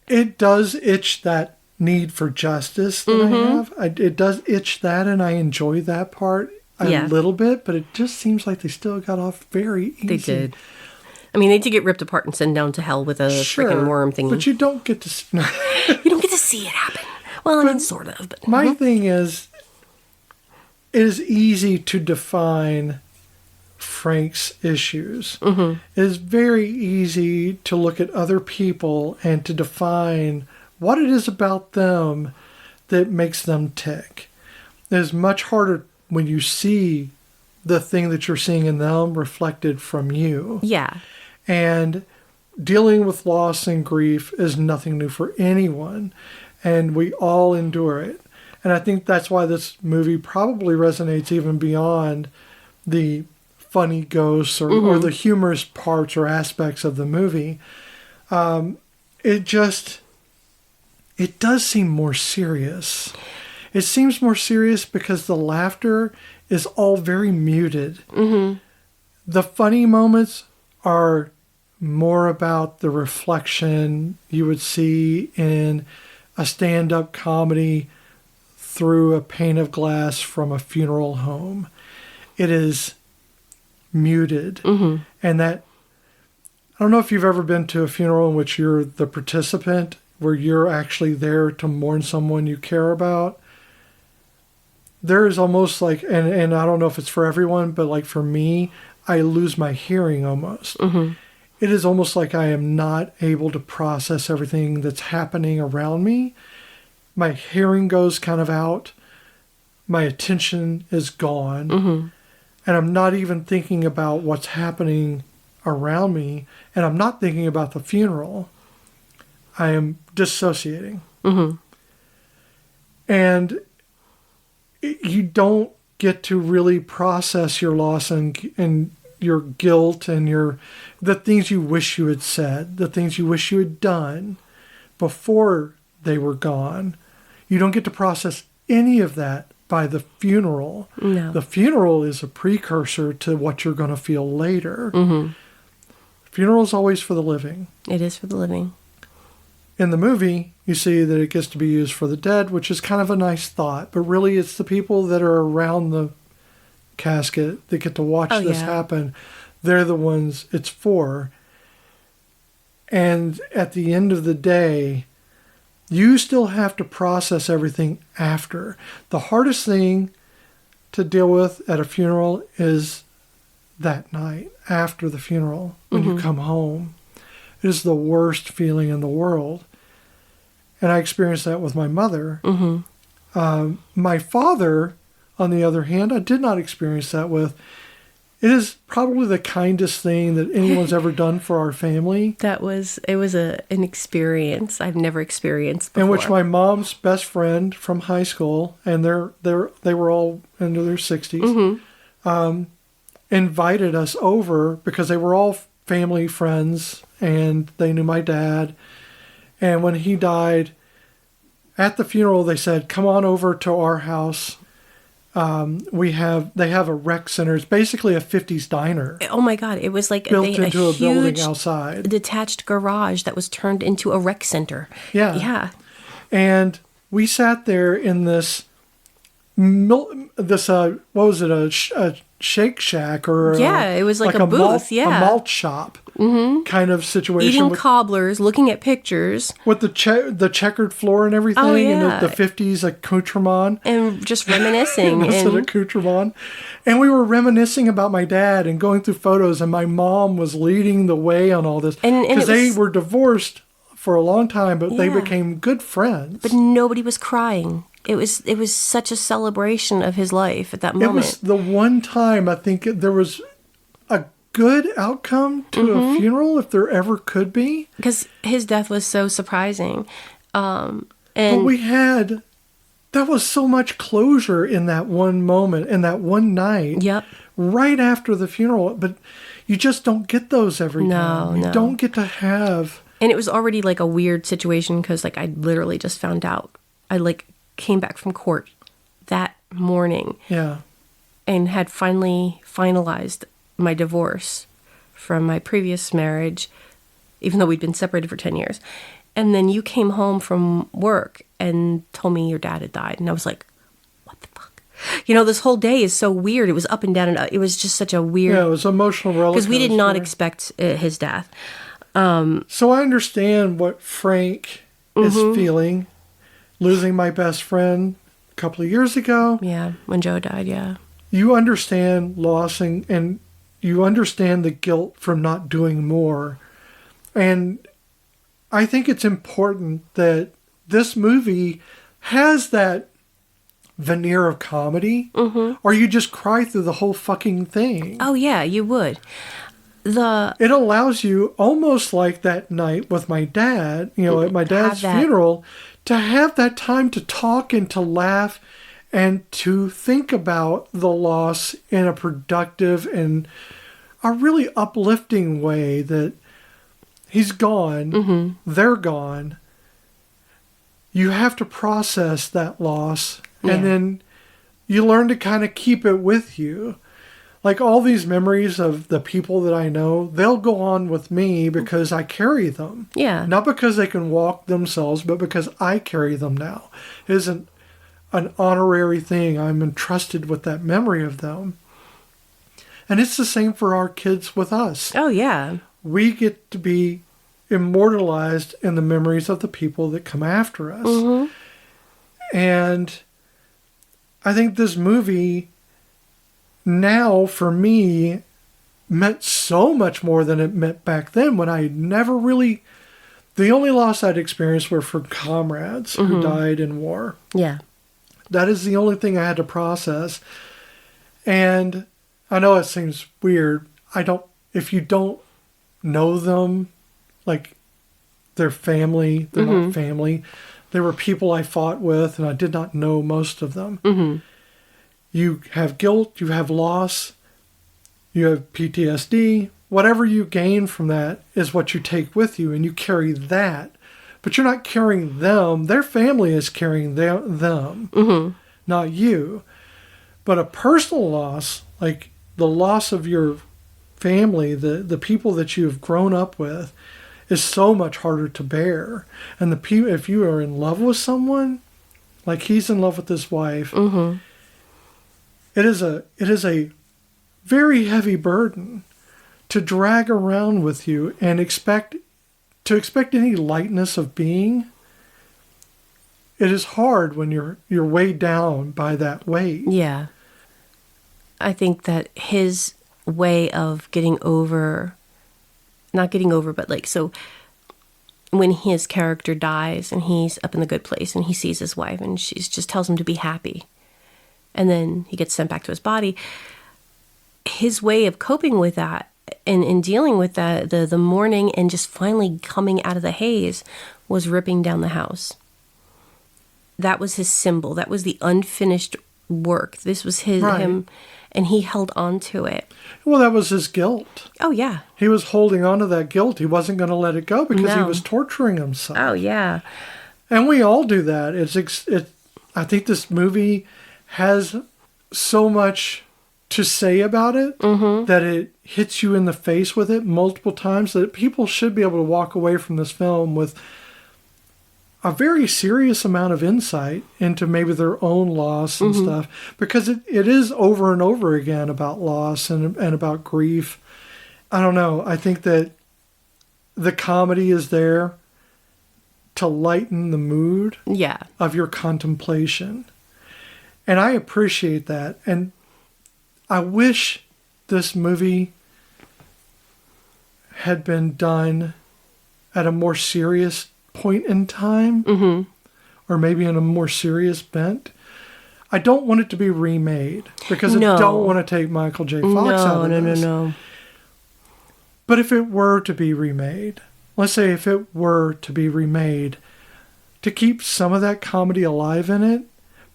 it does itch that need for justice that I have. It does itch that, and I enjoy that part a little bit, but it just seems like they still got off very easy. They did. I mean, they did get ripped apart and sent down to hell with a freaking worm thingy. But you don't get to... You don't get to see it happen. Well, I mean, sort of. But my thing is, it is easy to define Frank's issues. It is very easy to look at other people and to define what it is about them that makes them tick. It is much harder when you see the thing that you're seeing in them reflected from you. Yeah. And dealing with loss and grief is nothing new for anyone. And we all endure it. And I think that's why this movie probably resonates even beyond the funny ghosts or the humorous parts or aspects of the movie. It does seem more serious. It seems more serious because the laughter is all very muted. The funny moments are more about the reflection you would see in a stand-up comedy through a pane of glass from a funeral home. It is muted. And that, I don't know if you've ever been to a funeral in which you're the participant, where you're actually there to mourn someone you care about. There is almost like, and I don't know if it's for everyone, but like for me, I lose my hearing almost. It is almost like I am not able to process everything that's happening around me. My hearing goes kind of out. My attention is gone. And I'm not even thinking about what's happening around me. And I'm not thinking about the funeral. I am dissociating. And you don't get to really process your loss and your guilt and the things you wish you had said, the things you wish you had done before they were gone. You don't get to process any of that by the funeral. No. The funeral is a precursor to what you're going to feel later. Funeral is always for the living. It is for the living. In the movie, you see that it gets to be used for the dead, which is kind of a nice thought. But really, it's the people that are around the casket that get to watch this happen. They're the ones it's for. And at the end of the day, you still have to process everything after. The hardest thing to deal with at a funeral is that night, after the funeral, when you come home. It is the worst feeling in the world. And I experienced that with my mother. My father, on the other hand, I did not experience that with. It is probably the kindest thing that anyone's ever done for our family. It was an experience I've never experienced before. In which my mom's best friend from high school, and they were all into their 60s, invited us over because they were all family friends and they knew my dad. And when he died, at the funeral, they said, come on over to our house. They have a rec center. It's basically a 50s diner. Oh my God. It was like built into a building huge outside. Detached garage that was turned into a rec center. Yeah. Yeah. And we sat there in this, what was it, a Shake Shack or it was like a booth, a malt shop kind of situation. Eating cobblers, looking at pictures. With the checkered floor and everything, and the 50s accoutrement. And just reminiscing. An accoutrement. And we were reminiscing about my dad and going through photos, and my mom was leading the way on all this. Because they were divorced for a long time, but they became good friends. But nobody was crying. It was such a celebration of his life at that moment. It was the one time I think there was a good outcome to a funeral, if there ever could be. Because his death was so surprising. But that was so much closure in that one moment, in that one night. Yep. Right after the funeral. But you just don't get those every time. You don't get to have... And it was already like a weird situation because like I literally just found out. I like came back from court that morning. Yeah. And had finally finalized my divorce from my previous marriage, even though we'd been separated for 10 years. And then you came home from work and told me your dad had died. And I was like, what the fuck? You know, this whole day is so weird. It was up and down. And it was just such a weird... Yeah, it was emotional roller coaster. Because we did not expect his death. So I understand what Frank is feeling. Losing my best friend a couple of years ago. Yeah, when Joe died, yeah. You understand loss and you understand the guilt from not doing more. And I think it's important that this movie has that veneer of comedy, or you just cry through the whole fucking thing. Oh, yeah, you would. It allows you, almost like that night with my dad, at my dad's funeral, to have that time to talk and to laugh and to think about the loss in a productive and a really uplifting way, that he's gone, they're gone. You have to process that loss, and then you learn to kind of keep it with you. Like all these memories of the people that I know, they'll go on with me because I carry them. Yeah. Not because they can walk themselves, but because I carry them now. It isn't an honorary thing. I'm entrusted with that memory of them. And it's the same for our kids with us. Oh, yeah. We get to be immortalized in the memories of the people that come after us. And I think this movie... now, for me, meant so much more than it meant back then, when I never really... The only loss I'd experienced were from comrades who died in war. Yeah. That is the only thing I had to process. And I know it seems weird. If you don't know them, like their family, they're not family. They were people I fought with, and I did not know most of them. You have guilt, you have loss, you have PTSD. Whatever you gain from that is what you take with you, and you carry that. But you're not carrying them. Their family is carrying them, not you. But a personal loss, like the loss of your family, the people that you've grown up with, is so much harder to bear. And if you are in love with someone, like he's in love with his wife, it is a very heavy burden to drag around with you and expect any lightness of being. It is hard when you're weighed down by that weight. Yeah. I think that his way of not getting over, but like, so when his character dies and he's up in the good place and he sees his wife and she just tells him to be happy, and then he gets sent back to his body, his way of coping with that and dealing with that, the mourning and just finally coming out of the haze, was ripping down the house. That was his symbol. That was the unfinished work. This was him, and he held on to it. Well, that was his guilt. Oh, yeah. He was holding on to that guilt. He wasn't going to let it go because he was torturing himself. Oh, yeah. And we all do that. I think this movie has so much to say about it that it hits you in the face with it multiple times, that people should be able to walk away from this film with a very serious amount of insight into maybe their own loss and stuff, because it is over and over again about loss and about grief. I don't know. I think that the comedy is there to lighten the mood of your contemplation. And I appreciate that. And I wish this movie had been done at a more serious point in time, or maybe in a more serious bent. I don't want it to be remade, because I don't want to take Michael J. Fox out of this. No. But if it were to be remade, let's say if it were to be remade, to keep some of that comedy alive in it,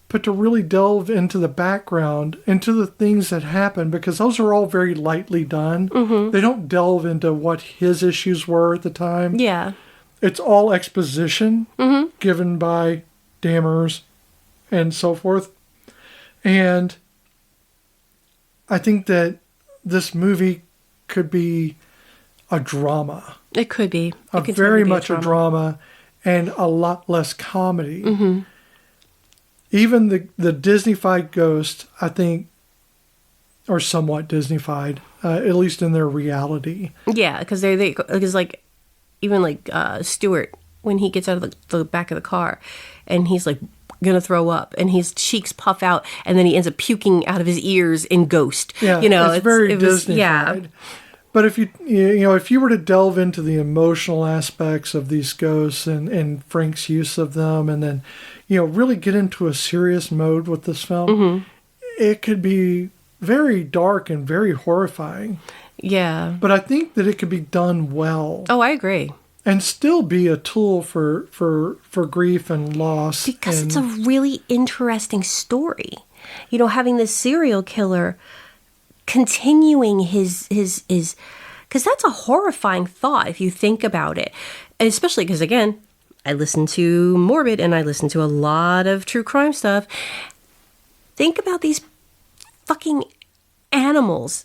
but to really delve into the background, into the things that happen, because those are all very lightly done. They don't delve into what his issues were at the time. Yeah. It's all exposition given by Dammers and so forth. And I think that this movie could be a drama. It could be. It could very totally be much a drama and a lot less comedy. Even the Disney-fied Ghost, I think, are somewhat Disney-fied, at least in their reality. Yeah, because because like, even like Stuart, when he gets out of the back of the car and he's like gonna throw up and his cheeks puff out and then he ends up puking out of his ears in Ghost. Yeah, it's very Disney-fied. Yeah. But if you were to delve into the emotional aspects of these ghosts and Frank's use of them, and then, really get into a serious mode with this film, it could be very dark and very horrifying. Yeah. But I think that it could be done well. Oh, I agree. And still be a tool for grief and loss. Because it's a really interesting story. Having this serial killer continuing his because that's a horrifying thought if you think about it. And especially because, again, I listen to Morbid and I listen to a lot of true crime stuff. Think about these fucking animals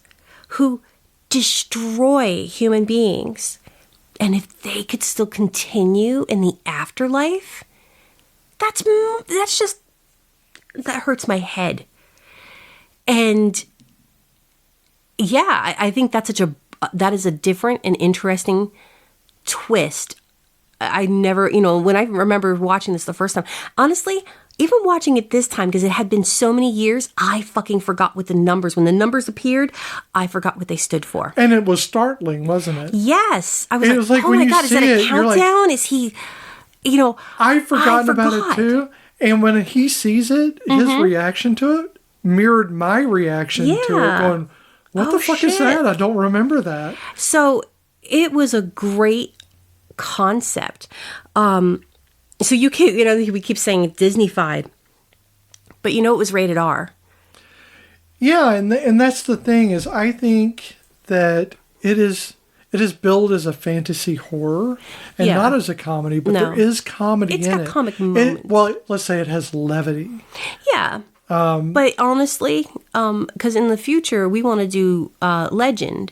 who destroy human beings. And if they could still continue in the afterlife, that hurts my head. And yeah, I think that is a different and interesting twist. I never, when I remember watching this the first time, honestly, even watching it this time, because it had been so many years, I fucking forgot what the numbers, when the numbers appeared, I forgot what they stood for. And it was startling, wasn't it? Yes. I was like, oh my God, is that a countdown? Is he, I've forgotten about it too. And when he sees it, his reaction to it mirrored my reaction to it, going, what the fuck is that? I don't remember that. So it was a great concept. So we keep saying Disney-fied, but it was rated R. Yeah, and that's the thing, is I think that it is billed as a fantasy horror and not as a comedy, but there is comedy in it. It's got comic moments. Well, let's say it has levity. Yeah. But honestly, because in the future we want to do Legend,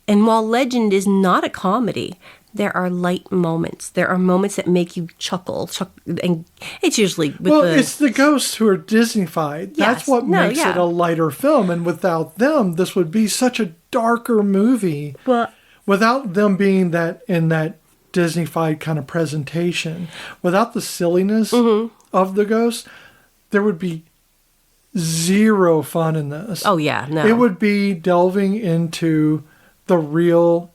and while Legend is not a comedy, there are light moments. There are moments that make you chuckle, and it's usually with it's the ghosts who are Disney-fied. That's what makes it a lighter film, and without them, this would be such a darker movie. Well, without them being in that Disney-fied kind of presentation, without the silliness of the ghosts, there would be zero fun in this. Oh yeah, no. It would be delving into the real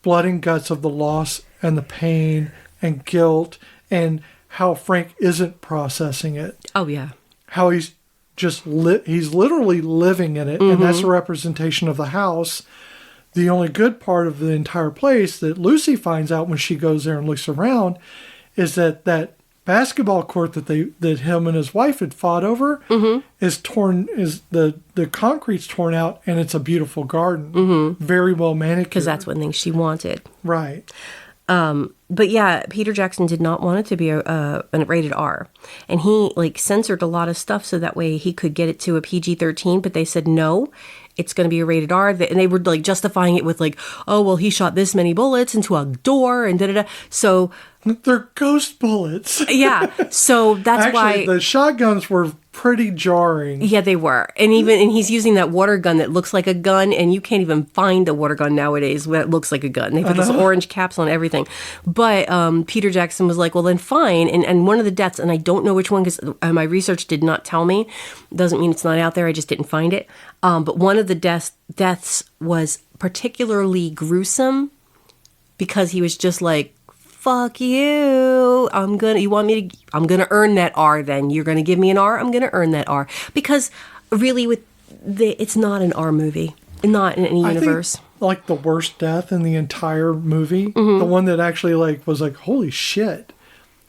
blood and guts of the loss and the pain and guilt, and how Frank isn't processing it. Oh yeah. How he's just he's literally living in it, and that's a representation of the house. The only good part of the entire place that Lucy finds out when she goes there and looks around is that basketball court that him and his wife had fought over is torn, is the concrete's torn out, and it's a beautiful garden, very well manicured, because that's one thing she wanted, right? But yeah, Peter Jackson did not want it to be a rated R, and he censored a lot of stuff so that way he could get it to a PG-13. But they said no, it's going to be a rated R, and they were justifying it with oh well, he shot this many bullets into a door and da da da. So They're ghost bullets. Yeah. So that's Actually, why the shotguns were pretty jarring. Yeah, they were. And he's using that water gun that looks like a gun, and you can't even find a water gun nowadays that looks like a gun. They put this orange caps on everything. But Peter Jackson was like, well, then fine. And one of the deaths, and I don't know which one because my research did not tell me. Doesn't mean it's not out there. I just didn't find it. But one of the deaths was particularly gruesome because he was just like, fuck you. I'm gonna earn that R then. You're gonna give me an R, I'm gonna earn that R. Because really it's not an R movie. Not in any universe. I think, like the worst death in the entire movie, the one that actually was like, holy shit,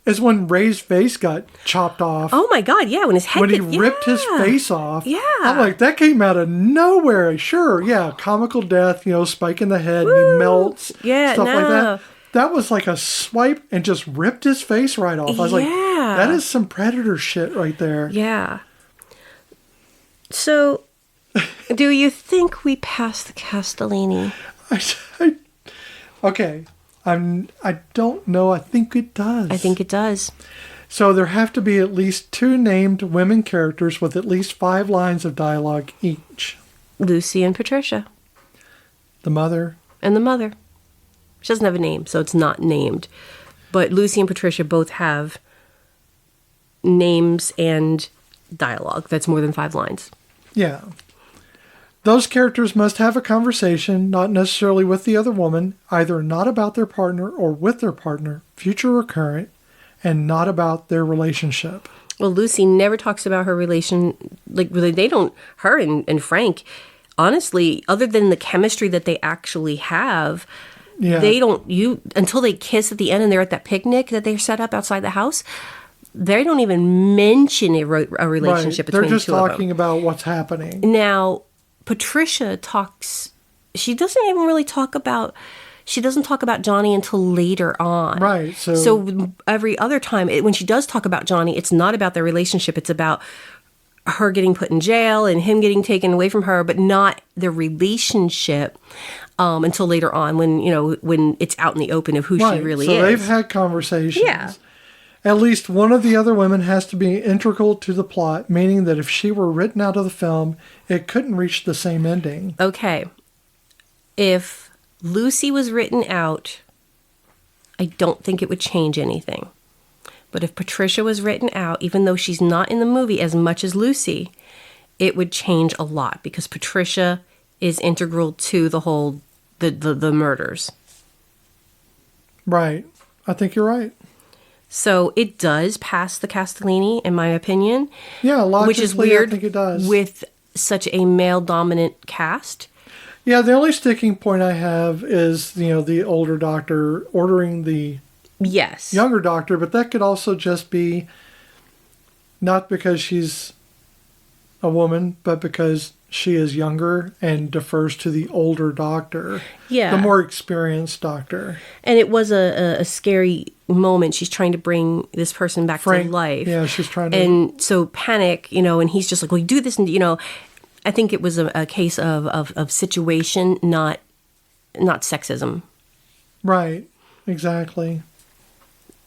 is when Ray's face got chopped off. Oh my god, yeah, when his head he ripped his face off. Yeah. I'm like, that came out of nowhere. Sure, yeah, comical death, spike in the head, and he melts. Yeah, stuff like that. That was like a swipe and just ripped his face right off. I was like, that is some Predator shit right there. Yeah. So, do you think we passed the Castellini? Okay. I don't know. I think it does. I think it does. So there have to be at least 2 named women characters with at least 5 lines of dialogue each. Lucy and Patricia. The mother. And the mother. She doesn't have a name, so it's not named. But Lucy and Patricia both have names and dialogue that's more than 5 lines. Yeah. Those characters must have a conversation, not necessarily with the other woman, either not about their partner or with their partner, future or current, and not about their relationship. Well, Lucy never talks about her relation. Like, really, they don't, her and Frank, honestly, other than the chemistry that they actually have, they don't, until they kiss at the end and they're at that picnic that they set up outside the house, they don't even mention a relationship between the two of them. They're just talking about what's happening. Now, Patricia talks, she doesn't talk about Johnny until later on. Right. So every other time, when she does talk about Johnny, it's not about their relationship. It's about her getting put in jail and him getting taken away from her, but not the relationship until later on when it's out in the open of who she really is. So they've had conversations. Yeah. At least one of the other women has to be integral to the plot, meaning that if she were written out of the film, it couldn't reach the same ending. Okay. If Lucy was written out, I don't think it would change anything. But if Patricia was written out, even though she's not in the movie as much as Lucy, it would change a lot because Patricia is integral to the whole, the murders. Right. I think you're right. So it does pass the Castellini, in my opinion. Yeah, logically, which is weird I think it does. With such a male-dominant cast. Yeah, the only sticking point I have is, the older doctor ordering the younger doctor, but that could also just be not because she's a woman, but because she is younger and defers to the older doctor. Yeah. The more experienced doctor. And it was a scary moment. She's trying to bring this person back to life. Yeah, she's trying to. And so panic, and he's just like, well, you do this. And, I think it was a case of situation, not sexism. Right. Exactly.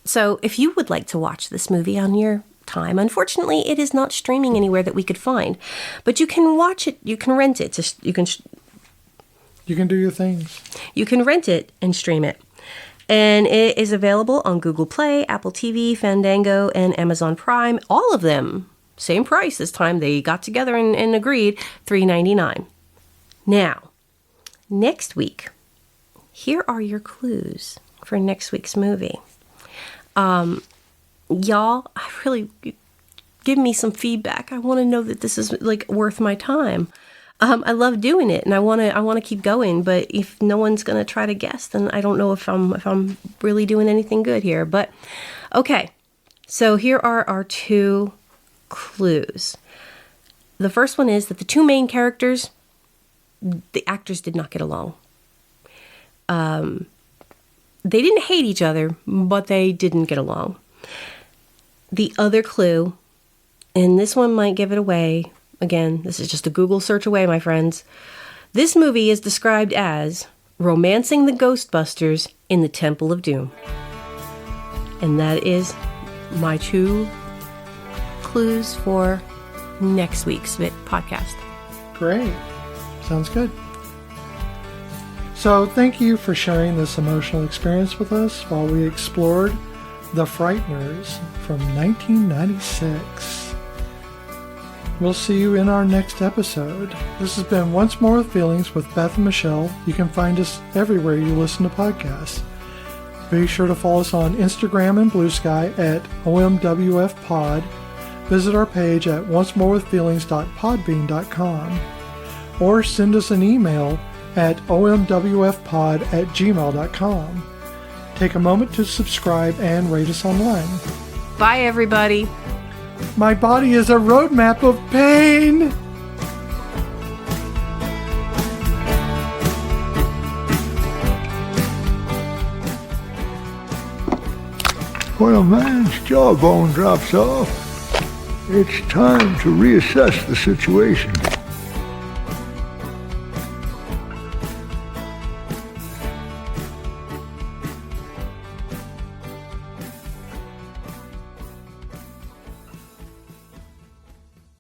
So if you would like to watch this movie on your time, unfortunately, it is not streaming anywhere that we could find. But you can watch it. You can rent it. You can do your things. You can rent it and stream it. And it is available on Google Play, Apple TV, Fandango, and Amazon Prime. All of them. Same price this time. They got together and agreed, $3.99. Now, next week, here are your clues for next week's movie. Y'all, give me some feedback. I want to know that this is worth my time. I love doing it, and I want to keep going. But if no one's gonna try to guess, then I don't know if I'm really doing anything good here. But okay, so here are our 2 clues. The first one is that the 2 main characters, the actors did not get along. They didn't hate each other, but they didn't get along. The other clue, and this one might give it away. Again, this is just a Google search away, my friends. This movie is described as romancing the Ghostbusters in the Temple of Doom. And that is my 2 clues for next week's podcast. Great. Sounds good. So thank you for sharing this emotional experience with us while we explored The Frighteners from 1996. We'll see you in our next episode. This has been Once More with Feelings with Beth and Michelle. You can find us everywhere you listen to podcasts. Be sure to follow us on Instagram and Blue Sky at OMWFPod. Visit our page at oncemorewithfeelings.podbean.com or send us an email at omwfpod@gmail.com. Take a moment to subscribe and rate us online. Bye, everybody. My body is a roadmap of pain. When a man's jawbone drops off, it's time to reassess the situation.